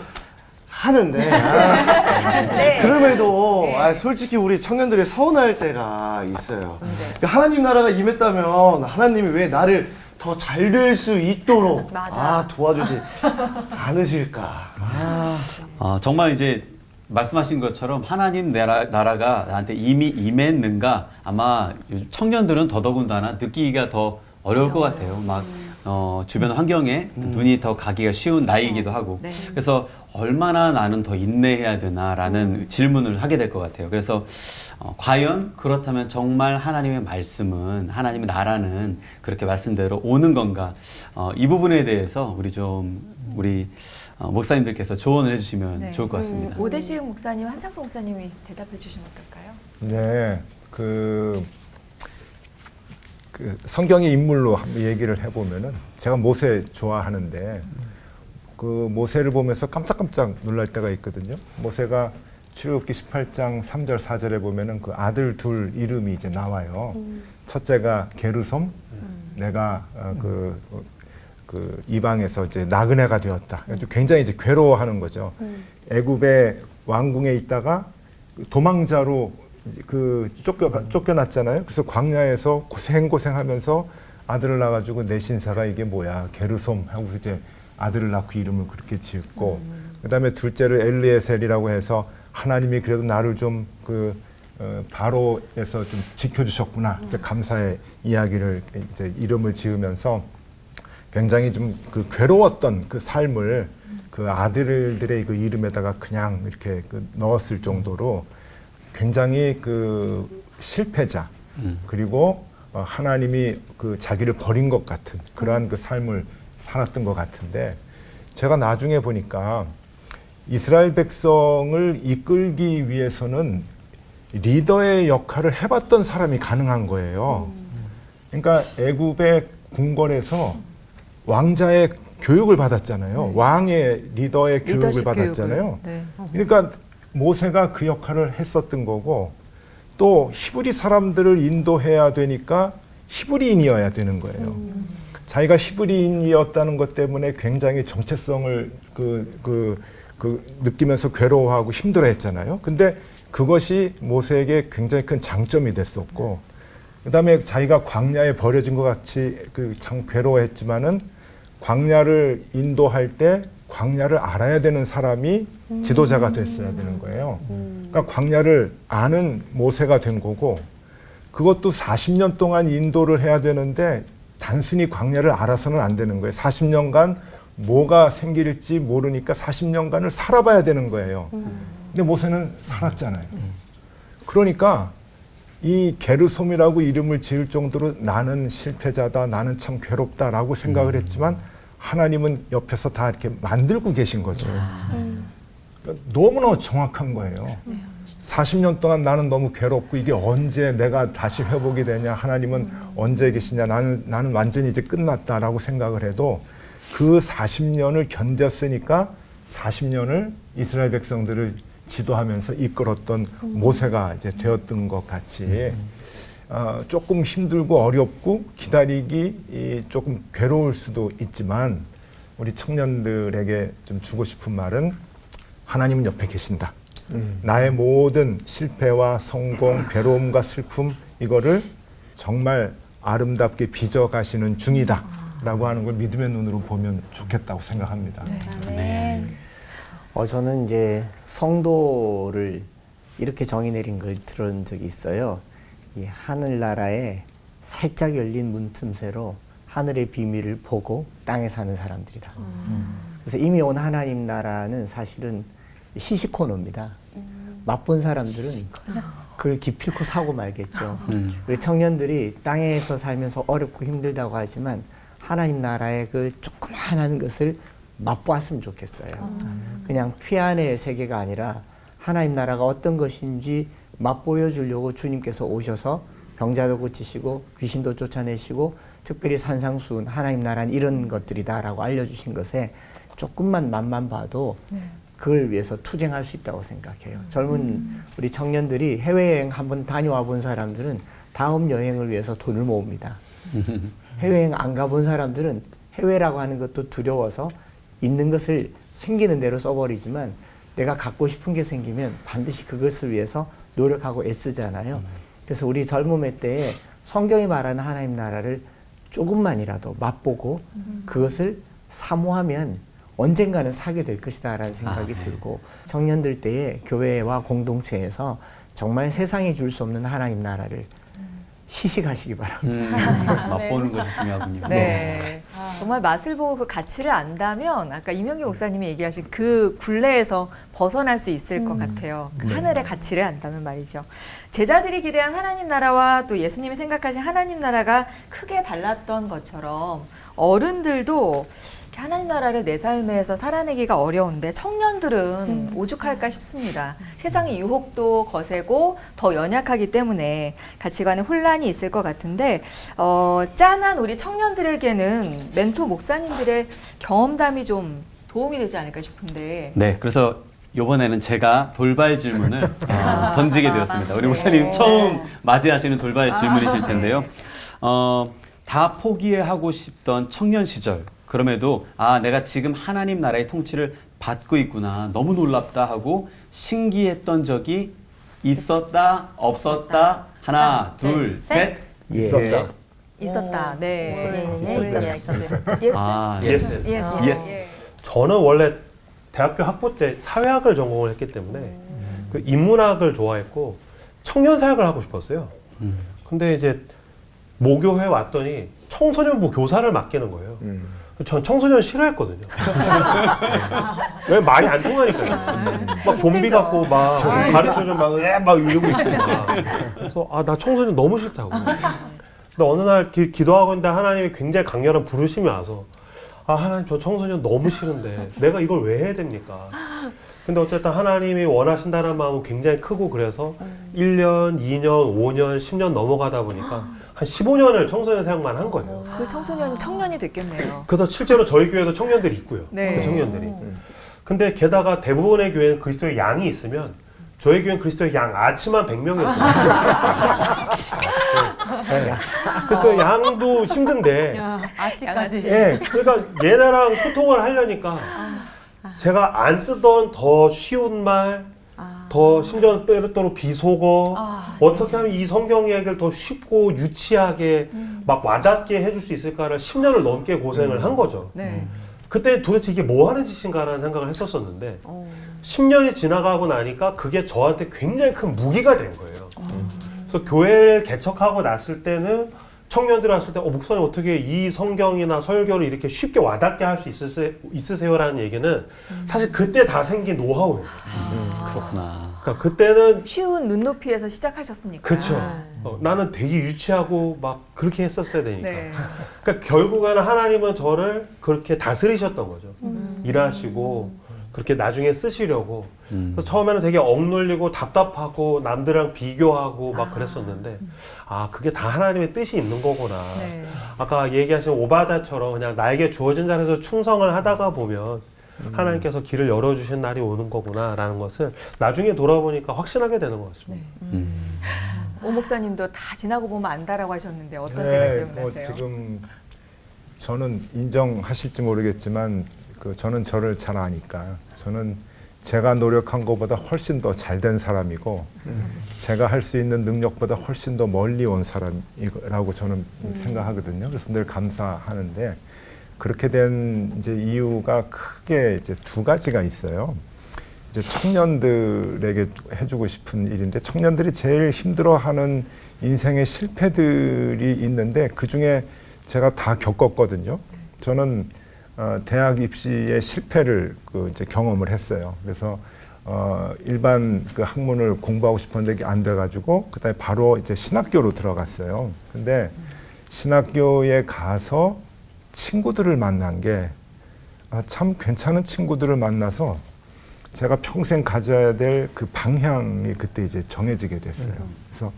하는데 네. 그럼에도 솔직히 우리 청년들이 서운할 때가 있어요. 그러니까 하나님 나라가 임했다면 하나님이 왜 나를 더 잘 될 수 있도록 맞아. 도와주지 않으실까? 정말 이제 말씀하신 것처럼 하나님 나라가 나한테 이미 임했는가 아마 요즘 청년들은 더더군다나 느끼기가 더 어려울 것 같아요. 막 주변 환경에 눈이 더 가기가 쉬운 나이이기도 하고 네. 그래서 얼마나 나는 더 인내해야 되나라는 질문을 하게 될 것 같아요. 그래서 과연 그렇다면 정말 하나님의 말씀은 하나님의 나라는 그렇게 말씀대로 오는 건가? 이 부분에 대해서 우리 목사님들께서 조언을 해주시면 네. 좋을 것 같습니다. 오대식 목사님, 한창수 목사님이 대답해 주시면 어떨까요? 네, 그 성경의 인물로 한번 얘기를 해보면은 제가 모세 좋아하는데 그 모세를 보면서 깜짝깜짝 놀랄 때가 있거든요. 모세가 출애굽기 18장 3절 4절에 보면은 그 아들 둘 이름이 이제 나와요. 첫째가 게르솜, 내가 그 이방에서 이제 나그네가 되었다. 굉장히 이제 괴로워하는 거죠. 애굽의 왕궁에 있다가 도망자로 그 쫓겨났잖아요. 그래서 광야에서 고생하면서 아들을 낳아가지고 내 신사가 이게 뭐야 게르솜 하고서 이제 아들을 낳고 이름을 그렇게 지었고 그다음에 둘째를 엘리에셀이라고 해서 하나님이 그래도 나를 좀 바로에서 좀 지켜주셨구나. 그래서 감사의 이야기를 이제 이름을 지으면서 굉장히 좀 그 괴로웠던 그 삶을 그 아들들의 그 이름에다가 그냥 이렇게 넣었을 정도로 굉장히 그 실패자 그리고 하나님이 그 자기를 버린 것 같은 그러한 그 삶을 살았던 것 같은데 제가 나중에 보니까 이스라엘 백성을 이끌기 위해서는 리더의 역할을 해봤던 사람이 가능한 거예요. 그러니까 애굽의 궁궐에서 왕자의 교육을 받았잖아요. 왕의 리더의 교육을 리더십 받았잖아요. 교육을. 네. 그러니까 모세가 그 역할을 했었던 거고 또 히브리 사람들을 인도해야 되니까 히브리인이어야 되는 거예요. 자기가 히브리인이었다는 것 때문에 굉장히 정체성을 느끼면서 괴로워하고 힘들어했잖아요. 근데 그것이 모세에게 굉장히 큰 장점이 됐었고, 그다음에 자기가 광야에 버려진 것 같이 참 괴로워했지만은 광야를 인도할 때 광야를 알아야 되는 사람이 지도자가 됐어야 되는 거예요. 그러니까 광야를 아는 모세가 된 거고, 그것도 40년 동안 인도를 해야 되는데 단순히 광야를 알아서는 안 되는 거예요. 40년간 뭐가 생길지 모르니까 40년간을 살아봐야 되는 거예요. 근데 모세는 살았잖아요. 그러니까 이 게르솜이라고 이름을 지을 정도로 나는 실패자다, 나는 참 괴롭다라고 생각을 했지만 하나님은 옆에서 다 이렇게 만들고 계신 거죠. 그러니까 너무나 정확한 거예요. 40년 동안 나는 너무 괴롭고 이게 언제 내가 다시 회복이 되냐, 하나님은 언제 계시냐, 나는 완전히 이제 끝났다라고 생각을 해도 그 40년을 견뎠으니까 40년을 이스라엘 백성들을 지도하면서 이끌었던 모세가 이제 되었던 것 같이 조금 힘들고 어렵고 기다리기 조금 괴로울 수도 있지만 우리 청년들에게 좀 주고 싶은 말은 하나님은 옆에 계신다. 나의 모든 실패와 성공, 괴로움과 슬픔 이거를 정말 아름답게 빚어가시는 중이다 라고 하는 걸 믿음의 눈으로 보면 좋겠다고 생각합니다. 네. 저는 이제 성도를 이렇게 정의 내린 걸 들은 적이 있어요. 이 하늘나라에 살짝 열린 문틈새로 하늘의 비밀을 보고 땅에 사는 사람들이다. 그래서 이미 온 하나님 나라는 사실은 시시코너입니다. 맛본 사람들은 그걸 기필코 사고 말겠죠. 우리 청년들이 땅에서 살면서 어렵고 힘들다고 하지만 하나님 나라의 그 조그마한 것을 맛보았으면 좋겠어요. 그냥 피 안의 세계가 아니라 하나님 나라가 어떤 것인지 맛보여 주려고 주님께서 오셔서 병자도 고치시고 귀신도 쫓아내시고 특별히 산상수훈 하나님 나라는 이런 것들이다라고 알려주신 것에 조금만 맛만 봐도 그걸 위해서 투쟁할 수 있다고 생각해요. 젊은 우리 청년들이 해외여행 한번 다녀와 본 사람들은 다음 여행을 위해서 돈을 모읍니다. 해외여행 안 가본 사람들은 해외라고 하는 것도 두려워서 있는 것을 생기는 대로 써버리지만 내가 갖고 싶은 게 생기면 반드시 그것을 위해서 노력하고 애쓰잖아요. 그래서 우리 젊음의 때에 성경이 말하는 하나님 나라를 조금만이라도 맛보고 그것을 사모하면 언젠가는 사게 될 것이다 라는 생각이 들고 청년들 때에 교회와 공동체에서 정말 세상에 줄 수 없는 하나님 나라를 시식하시기 바랍니다. 맛보는 것이 중요하군요. 네. 정말 맛을 보고 그 가치를 안다면 아까 이명기 목사님이 얘기하신 그 굴레에서 벗어날 수 있을 것 같아요. 그 하늘의 가치를 안다면 말이죠. 제자들이 기대한 하나님 나라와 또 예수님이 생각하신 하나님 나라가 크게 달랐던 것처럼 어른들도 하나님 나라를 내 삶에서 살아내기가 어려운데 청년들은 오죽할까 싶습니다. 세상의 유혹도 거세고 더 연약하기 때문에 가치관에 혼란이 있을 것 같은데 짠한 우리 청년들에게는 멘토 목사님들의 경험담이 좀 도움이 되지 않을까 싶은데 네, 그래서 이번에는 제가 돌발 질문을 던지게 되었습니다. 우리 목사님 처음 맞이하시는 돌발 질문이실 텐데요. 다 포기하고 싶던 청년 시절, 그럼에도 내가 지금 하나님 나라의 통치를 받고 있구나, 너무 놀랍다 하고 신기했던 적이 있었다, 없었다? 하나, 둘, 셋. 있었다. 있었다. 네. 있었다. 예스. 예스. 저는 원래 대학교 학부 때 사회학을 전공을 했기 때문에 그 인문학을 좋아했고 청년사역을 하고 싶었어요. 근데 이제 모교회 왔더니 청소년부 교사를 맡기는 거예요. 전 청소년 싫어했거든요. 왜 말이 안 통하니까요. 막 좀비 같고 막 가르쳐주면 막 이러고 있고 막. 그래서 나 청소년 너무 싫다고. 근데 어느 날 기도하고 있는데 하나님이 굉장히 강렬한 부르심이 와서 하나님 저 청소년 너무 싫은데 내가 이걸 왜 해야 됩니까? 근데 어쨌든 하나님이 원하신다는 마음은 굉장히 크고 그래서 1년, 2년, 5년, 10년 넘어가다 보니까 한 15년을 청소년 사역만 한 거예요. 그 청소년이 청년이 됐겠네요. 그래서 실제로 저희 교회도 청년들이 있고요. 네. 그 청년들이. 근데 게다가 대부분의 교회는 그리스도의 양이 있으면 저희 교회는 그리스도의 양 아치만 100명이었어요. 그리스도의 양도 힘든데 아직까지. 예, 그러니까 얘네랑 소통을 하려니까 제가 안 쓰던 더 쉬운 말, 더 심지어 때로 비속어, 어떻게 하면 이 성경 이야기를 더 쉽고 유치하게 막 와닿게 해줄 수 있을까를 10년을 넘게 고생을 한 거죠. 네. 그때 도대체 이게 뭐 하는 짓인가라는 생각을 했었었는데 10년이 지나가고 나니까 그게 저한테 굉장히 큰 무기가 된 거예요. 그래서 교회를 개척하고 났을 때는 청년들 왔을 때 목사님 어떻게 이 성경이나 설교를 이렇게 쉽게 와닿게 할 수 있으세요라는 얘기는 사실 그때 다 생긴 노하우예요. 그렇구나. 그러니까 그때는 쉬운 눈높이에서 시작하셨으니까. 그렇죠. 나는 되게 유치하고 막 그렇게 했었어야 되니까. 네. 그러니까 결국에는 하나님은 저를 그렇게 다스리셨던 거죠. 일하시고 그렇게 나중에 쓰시려고. 그래서 처음에는 되게 억눌리고 답답하고 남들이랑 비교하고 막 그랬었는데 그게 다 하나님의 뜻이 있는 거구나. 네. 아까 얘기하신 오바다처럼 그냥 나에게 주어진 자리에서 충성을 하다가 보면 하나님께서 길을 열어주신 날이 오는 거구나라는 것을 나중에 돌아보니까 확신하게 되는 것 같습니다. 오 목사님도 다 지나고 보면 안다라고 하셨는데 어떤 때가 기억나세요? 지금 저는 인정하실지 모르겠지만 저는 저를 잘 아니까 저는 제가 노력한 것보다 훨씬 더 잘된 사람이고 제가 할 수 있는 능력보다 훨씬 더 멀리 온 사람이라고 저는 생각하거든요. 그래서 늘 감사하는데 그렇게 된 이제 이유가 크게 이제 두 가지가 있어요. 이제 청년들에게 해주고 싶은 일인데 청년들이 제일 힘들어하는 인생의 실패들이 있는데 그 중에 제가 다 겪었거든요. 저는 대학 입시의 실패를 이제 경험을 했어요. 그래서 일반 그 학문을 공부하고 싶었는데 안 돼가지고 그다음에 바로 이제 신학교로 들어갔어요. 근데 신학교에 가서 친구들을 만난 게 참 괜찮은 친구들을 만나서 제가 평생 가져야 될 그 방향이 그때 이제 정해지게 됐어요. 그래서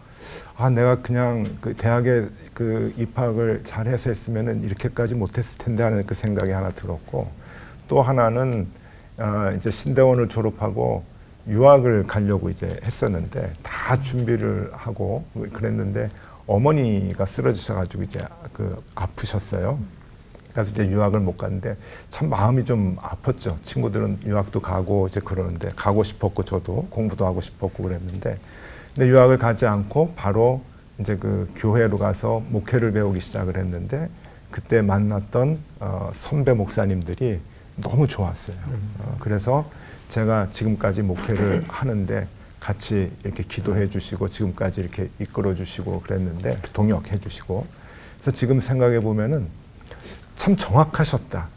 내가 그냥 그 대학에 그 입학을 잘해서 했으면은 이렇게까지 못했을 텐데 하는 그 생각이 하나 들었고 또 하나는 이제 신대원을 졸업하고 유학을 가려고 이제 했었는데 다 준비를 하고 그랬는데 어머니가 쓰러지셔가지고 이제 아프셨어요. 그래서 이제 유학을 못 갔는데 참 마음이 좀 아팠죠. 친구들은 유학도 가고 이제 그러는데 가고 싶었고 저도 공부도 하고 싶었고 그랬는데 근데 유학을 가지 않고 바로 이제 그 교회로 가서 목회를 배우기 시작을 했는데 그때 만났던 선배 목사님들이 너무 좋았어요. 그래서 제가 지금까지 목회를 하는데 같이 이렇게 기도해 주시고 지금까지 이렇게 이끌어 주시고 그랬는데 동역해 주시고 그래서 지금 생각해 보면은 참 정확하셨다.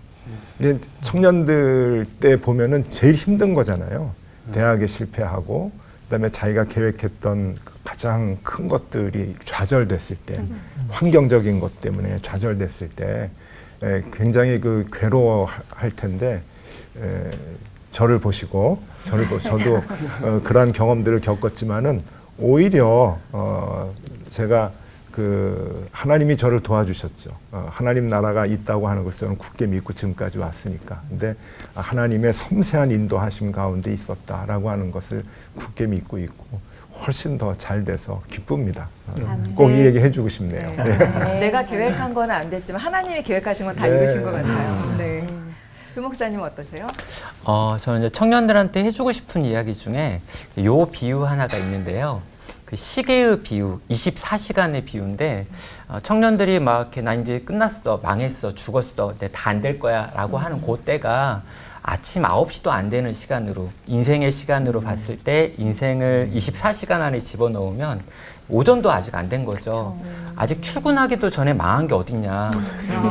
이제 청년들 때 보면은 제일 힘든 거잖아요. 대학에 실패하고 그다음에 자기가 계획했던 가장 큰 것들이 좌절됐을 때, 환경적인 것 때문에 좌절됐을 때 굉장히 그 괴로워할 텐데 저를 보시고 저도 그러한 경험들을 겪었지만은 오히려 제가 그 하나님이 저를 도와주셨죠. 하나님 나라가 있다고 하는 것을 저는 굳게 믿고 지금까지 왔으니까. 근데 하나님의 섬세한 인도하심 가운데 있었다라고 하는 것을 굳게 믿고 있고 훨씬 더 잘 돼서 기쁩니다. 꼭 이 얘기 해주고 싶네요. 네. 내가 계획한 건 안 됐지만 하나님이 계획하신 건 다 이루신 것 같아요. 네. 조 목사님 어떠세요? 저는 이제 청년들한테 해주고 싶은 이야기 중에 요 비유 하나가 있는데요. 그 시계의 비유, 24시간의 비유인데 청년들이 막 이렇게 나 이제 끝났어, 망했어, 죽었어, 내 다 안 될 거야 라고 하는 그때가 아침 9시도 안 되는 시간으로 인생의 시간으로 봤을 때 인생을 24시간 안에 집어넣으면 오전도 아직 안 된 거죠. 아직 출근하기도 전에 망한 게 어딨냐.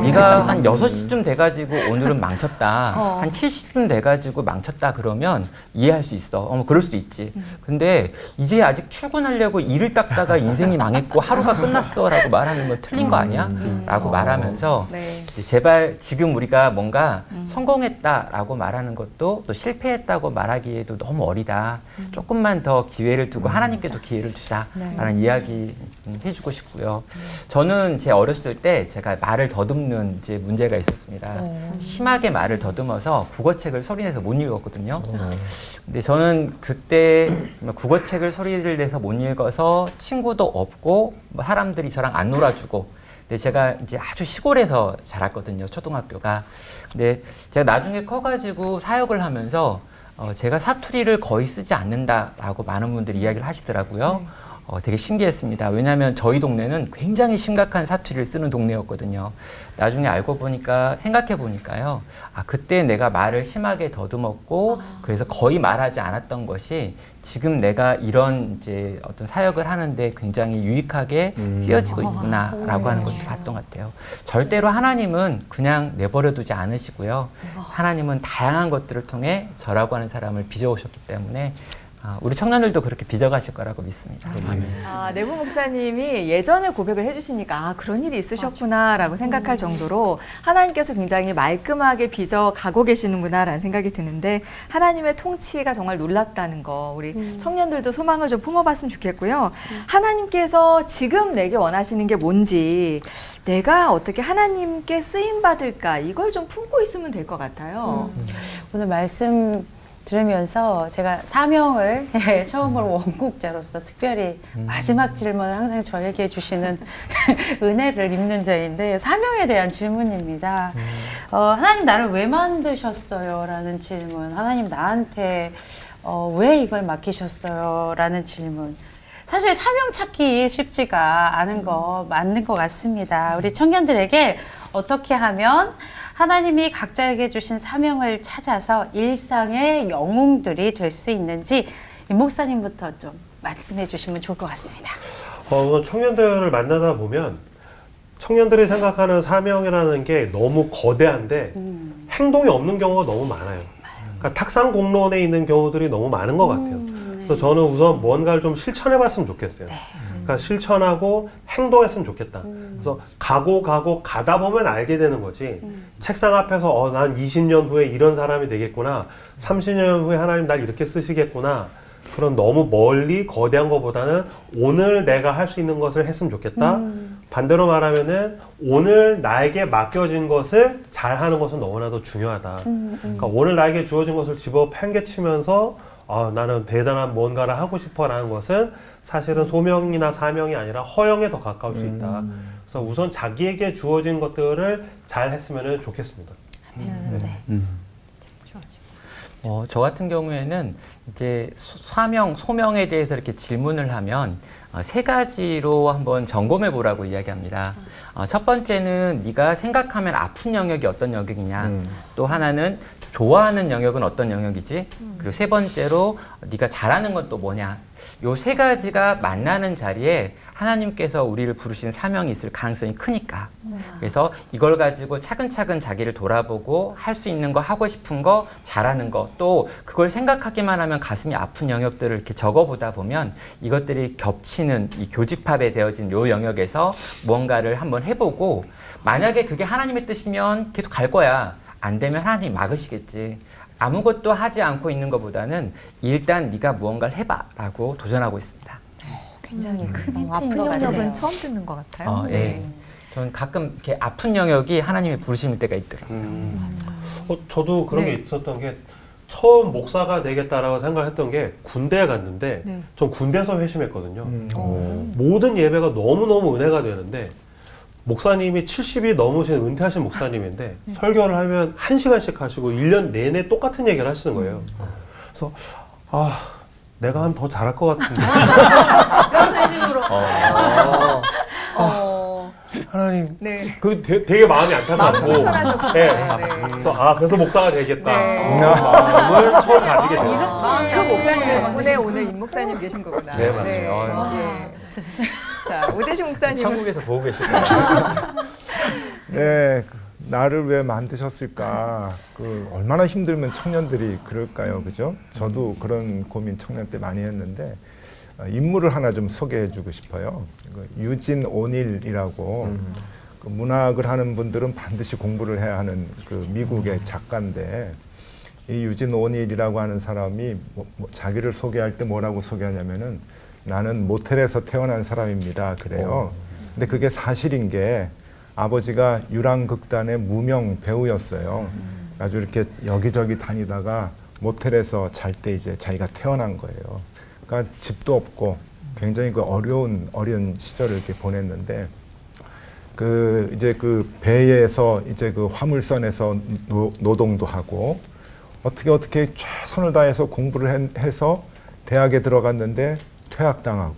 네가 한 6시쯤 돼가지고 오늘은 망쳤다. 한 7시쯤 돼가지고 망쳤다 그러면 이해할 수 있어. 그럴 수도 있지. 근데 이제 아직 출근하려고 이를 닦다가 인생이 망했고 하루가 끝났어 라고 말하는 건 틀린 거 아니야? 라고 말하면서 네. 이제 제발 지금 우리가 뭔가 성공했다라고 말하는 것도 또 실패했다고 말하기에도 너무 어리다. 조금만 더 기회를 두고 하나님께도 기회를 주자라는 이야기 해주고 싶고요. 저는 제 어렸을 때 제가 말을 더듬는 이제 문제가 있었습니다. 심하게 말을 더듬어서 국어책을 소리내서 못 읽었거든요. 근데 저는 그때 국어책을 소리를 내서 못 읽어서 친구도 없고 뭐 사람들이 저랑 안 놀아주고 근데 제가 이제 아주 시골에서 자랐거든요. 초등학교가. 근데 제가 나중에 커가지고 사역을 하면서 제가 사투리를 거의 쓰지 않는다라고 많은 분들이 이야기를 하시더라고요. 되게 신기했습니다. 왜냐하면 저희 동네는 굉장히 심각한 사투리를 쓰는 동네였거든요. 나중에 알고 보니까 생각해 보니까요. 그때 내가 말을 심하게 더듬었고 그래서 거의 말하지 않았던 것이 지금 내가 이런 이제 어떤 사역을 하는데 굉장히 유익하게 쓰여지고 있구나라고 하는 것도 봤던 것 같아요. 절대로 하나님은 그냥 내버려 두지 않으시고요. 하나님은 다양한 것들을 통해 저라고 하는 사람을 빚어오셨기 때문에 우리 청년들도 그렇게 빚어가실 거라고 믿습니다. 내부 목사님이 예전에 고백을 해주시니까 그런 일이 있으셨구나라고 생각할 정도로 하나님께서 굉장히 말끔하게 빚어가고 계시는구나라는 생각이 드는데 하나님의 통치가 정말 놀랍다는 거 우리 청년들도 소망을 좀 품어봤으면 좋겠고요. 하나님께서 지금 내게 원하시는 게 뭔지 내가 어떻게 하나님께 쓰임받을까 이걸 좀 품고 있으면 될 것 같아요. 오늘 말씀 들으면서 제가 사명을 처음으로 원국자로서 특별히 마지막 질문을 항상 저에게 주시는 은혜를 입는 자인데 사명에 대한 질문입니다. 하나님 나를 왜 만드셨어요? 라는 질문. 하나님 나한테 왜 이걸 맡기셨어요? 라는 질문. 사실 사명 찾기 쉽지가 않은 거 맞는 것 같습니다. 우리 청년들에게 어떻게 하면 하나님이 각자에게 주신 사명을 찾아서 일상의 영웅들이 될 수 있는지 임 목사님부터 좀 말씀해 주시면 좋을 것 같습니다. 청년들을 만나다 보면 청년들이 생각하는 사명이라는 게 너무 거대한데 행동이 없는 경우가 너무 많아요. 그러니까 탁상 공론에 있는 경우들이 너무 많은 것 같아요. 그래서 저는 우선 뭔가를 좀 실천해 봤으면 좋겠어요. 그러니까 실천하고 행동했으면 좋겠다. 그래서 가다 보면 알게 되는 거지. 책상 앞에서 난 20년 후에 이런 사람이 되겠구나. 30년 후에 하나님 날 이렇게 쓰시겠구나. 그런 너무 멀리 거대한 것보다는 오늘 내가 할 수 있는 것을 했으면 좋겠다. 반대로 말하면은 오늘 나에게 맡겨진 것을 잘하는 것은 너무나도 중요하다. 그러니까 오늘 나에게 주어진 것을 집어 팽개치면서 나는 대단한 뭔가를 하고 싶어라는 것은 사실은 소명이나 사명이 아니라 허영에 더 가까울 수 있다. 그래서 우선 자기에게 주어진 것들을 잘 했으면 좋겠습니다. 저 같은 경우에는 이제 소명에 대해서 이렇게 질문을 하면 세 가지로 한번 점검해 보라고 이야기합니다. 첫 번째는 네가 생각하면 아픈 영역이 어떤 영역이냐. 또 하나는 좋아하는 영역은 어떤 영역이지? 그리고 세 번째로 네가 잘하는 건 또 뭐냐? 요 세 가지가 만나는 자리에 하나님께서 우리를 부르신 사명이 있을 가능성이 크니까. 그래서 이걸 가지고 차근차근 자기를 돌아보고 할 수 있는 거, 하고 싶은 거, 잘하는 거, 또 그걸 생각하기만 하면 가슴이 아픈 영역들을 이렇게 적어보다 보면 이것들이 겹치는 이 교집합에 되어진 요 영역에서 무언가를 한번 해보고, 만약에 그게 하나님의 뜻이면 계속 갈 거야. 안 되면 하나님이 막으시겠지. 아무것도 하지 않고 있는 것보다는 일단 네가 무언가를 해봐라고 도전하고 있습니다. 굉장히 큰 힌트인 아픈 것 같아요. 영역은 처음 듣는 것 같아요. 예. 저는 가끔 이렇게 아픈 영역이 하나님의 부르심일 때가 있더라고요. 저도 그런 네. 게 있었던 게 처음 목사가 되겠다라고 생각했던 게 군대에 갔는데 네. 전 군대에서 회심했거든요. 모든 예배가 너무너무 은혜가 되는데 목사님이 70이 넘으신 은퇴하신 목사님인데 설교를 하면 1시간씩 하시고 1년 내내 똑같은 얘기를 하시는 거예요. 그래서 내가 하면 더 잘할 것 같은데. 하나님, 네. 그 되게 마음이 안타깝고. 편하셨구나. 네. 네. 그래서 목사가 되겠다. 네. 마음을 처음 가지게 됐어요. 그 목사님 덕분에 오늘 임 목사님 계신 거구나. 네, 맞습니다. 예. 자, 오대식 목사님. 천국에서 보고 계실 거예요. 네, 나를 왜 만드셨을까? 얼마나 힘들면 청년들이 그럴까요, 그죠? 저도 그런 고민 청년 때 많이 했는데 인물을 하나 좀 소개해주고 싶어요. 유진 오닐이라고 그 문학을 하는 분들은 반드시 공부를 해야 하는 그 미국의 작가인데, 이 유진 오닐이라고 하는 사람이 자기를 소개할 때 뭐라고 소개하냐면은 나는 모텔에서 태어난 사람입니다. 그래요. 근데 그게 사실인 게 아버지가 유랑극단의 무명 배우였어요. 아주 이렇게 여기저기 다니다가 모텔에서 잘 때 이제 자기가 태어난 거예요. 그러니까 집도 없고 굉장히 그 어려운 시절을 이렇게 보냈는데, 이제 그 배에서 이제 그 화물선에서 노동도 하고 어떻게 최선을 다해서 공부를 해서 대학에 들어갔는데 퇴학당하고,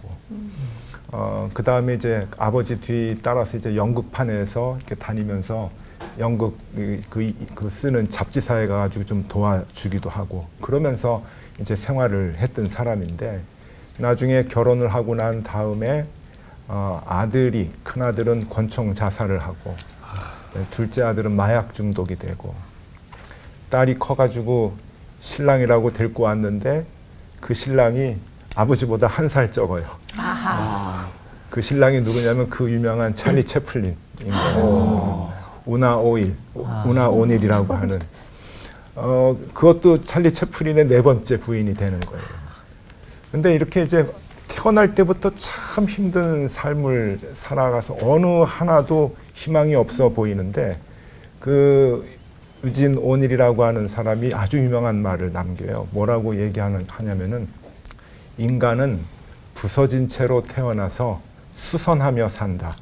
그 다음에 이제 아버지 뒤 따라서 이제 연극판에서 이렇게 다니면서 연극 그 쓰는 잡지사에 가가지고 좀 도와주기도 하고, 그러면서 이제 생활을 했던 사람인데, 나중에 결혼을 하고 난 다음에 큰 아들은 권총 자살을 하고, 둘째 아들은 마약 중독이 되고, 딸이 커가지고 신랑이라고 데리고 왔는데 그 신랑이 아버지보다 1살 적어요. 그 신랑이 누구냐면 그 유명한 찰리 채플린인 거예요. 우나 오닐이라고 하는. 그것도 찰리 채플린의 4번째 부인이 되는 거예요. 근데 이렇게 이제 태어날 때부터 참 힘든 삶을 살아가서 어느 하나도 희망이 없어 보이는데, 그 유진 오닐이라고 하는 사람이 아주 유명한 말을 남겨요. 뭐라고 하냐면은 인간은 부서진 채로 태어나서 수선하며 산다.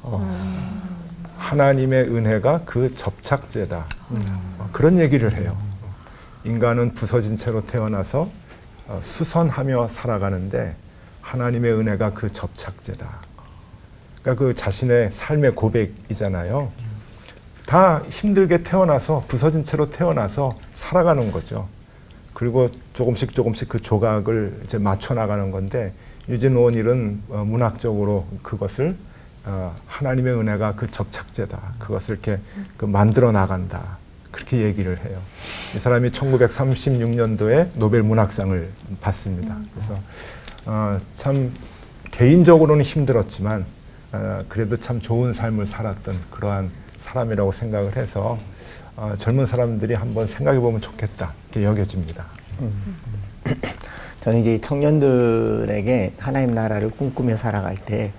하나님의 은혜가 그 접착제다. 그런 얘기를 해요. 인간은 부서진 채로 태어나서 수선하며 살아가는데 하나님의 은혜가 그 접착제다. 그러니까 그 자신의 삶의 고백이잖아요. 다 힘들게 태어나서 부서진 채로 태어나서 살아가는 거죠. 그리고 조금씩 그 조각을 이제 맞춰 나가는 건데, 유진 오닐은 문학적으로 그것을 하나님의 은혜가 그 접착제다. 그것을 이렇게 만들어 나간다. 그렇게 얘기를 해요. 이 사람이 1936년도에 노벨 문학상을 받습니다. 그래서 참 개인적으로는 힘들었지만 그래도 참 좋은 삶을 살았던 그러한 사람이라고 생각을 해서 젊은 사람들이 한번 생각해 보면 좋겠다, 이렇게 여겨집니다. 저는 이제 청년들에게 하나님 나라를 꿈꾸며 살아갈 때,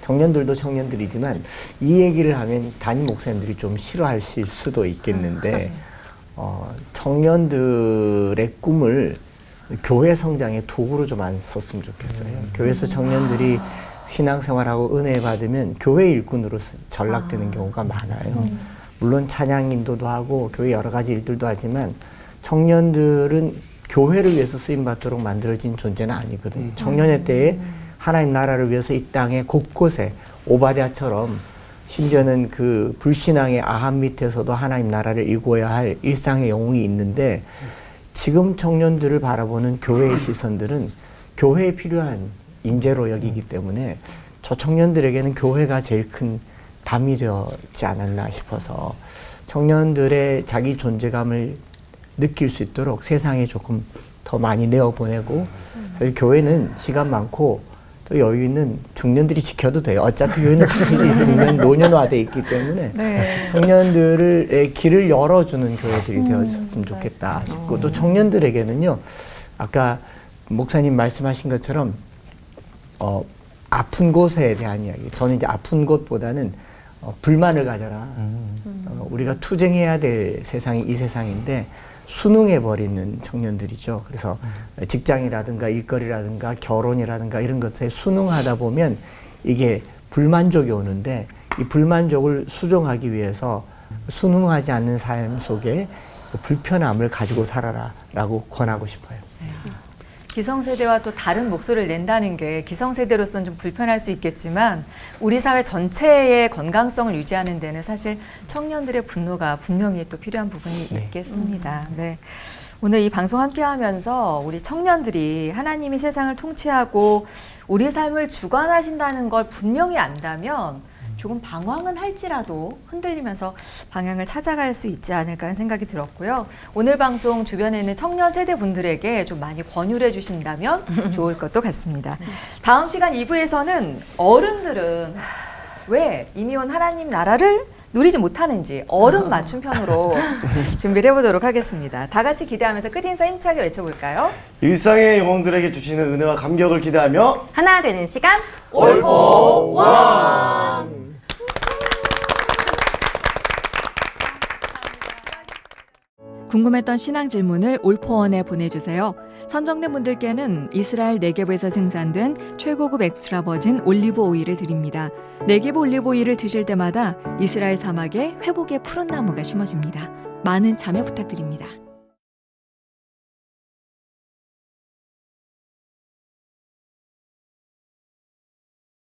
청년들도 청년들이지만 이 얘기를 하면 담임 목사님들이 좀 싫어하실 수도 있겠는데, 청년들의 꿈을 교회 성장의 도구로 좀 안 썼으면 좋겠어요. 교회에서 청년들이 신앙생활하고 은혜 받으면 교회 일꾼으로 전락되는 경우가 많아요. 물론 찬양 인도도 하고 교회 여러 가지 일들도 하지만 청년들은 교회를 위해서 쓰임 받도록 만들어진 존재는 아니거든요. 청년의 때에 하나님 나라를 위해서 이 땅에 곳곳에 오바댜처럼 심지어는 그 불신앙의 아합 밑에서도 하나님 나라를 이루어야 할 일상의 영웅이 있는데 지금 청년들을 바라보는 교회의 시선들은 교회에 필요한 인재로 여기기 때문에 저 청년들에게는 교회가 제일 큰 담이 되지 않았나 싶어서 청년들의 자기 존재감을 느낄 수 있도록 세상에 조금 더 많이 내어보내고 교회는 시간 많고 또 여유 있는 중년들이 지켜도 돼요. 어차피 교회는 이제 중년, 노년화돼 있기 때문에 네. 청년들의 길을 열어주는 교회들이 되어졌으면 좋겠다 싶고 또 청년들에게는요. 아까 목사님 말씀하신 것처럼 아픈 곳에 대한 이야기. 저는 이제 아픈 곳보다는 불만을 가져라. 우리가 투쟁해야 될 세상이 이 세상인데 수능해버리는 청년들이죠. 그래서 직장이라든가 일거리라든가 결혼이라든가 이런 것에 수능하다 보면 이게 불만족이 오는데 이 불만족을 수정하기 위해서 수능하지 않는 삶 속에 그 불편함을 가지고 살아라 라고 권하고 싶어요. 기성세대와 또 다른 목소리를 낸다는 게 기성세대로서는 좀 불편할 수 있겠지만 우리 사회 전체의 건강성을 유지하는 데는 사실 청년들의 분노가 분명히 또 필요한 부분이 있겠습니다. 네. 오늘 이 방송 함께 하면서 우리 청년들이 하나님이 세상을 통치하고 우리 삶을 주관하신다는 걸 분명히 안다면 조금 방황은 할지라도 흔들리면서 방향을 찾아갈 수 있지 않을까 하는 생각이 들었고요. 오늘 방송 주변에 있는 청년 세대분들에게 좀 많이 권유를 해주신다면 좋을 것도 같습니다. 다음 시간 2부에서는 어른들은 왜 이미 온 하나님 나라를 누리지 못하는지 어른 맞춤편으로 준비를 해보도록 하겠습니다. 다 같이 기대하면서 끝인사 힘차게 외쳐볼까요? 일상의 영웅들에게 주시는 은혜와 감격을 기대하며 하나 되는 시간 올포원. 궁금했던 신앙 질문을 올포원에 보내주세요. 선정된 분들께는 이스라엘 네게브에서 생산된 최고급 엑스트라 버진 올리브 오일을 드립니다. 네게브 올리브 오일을 드실 때마다 이스라엘 사막에 회복의 푸른 나무가 심어집니다. 많은 참여 부탁드립니다.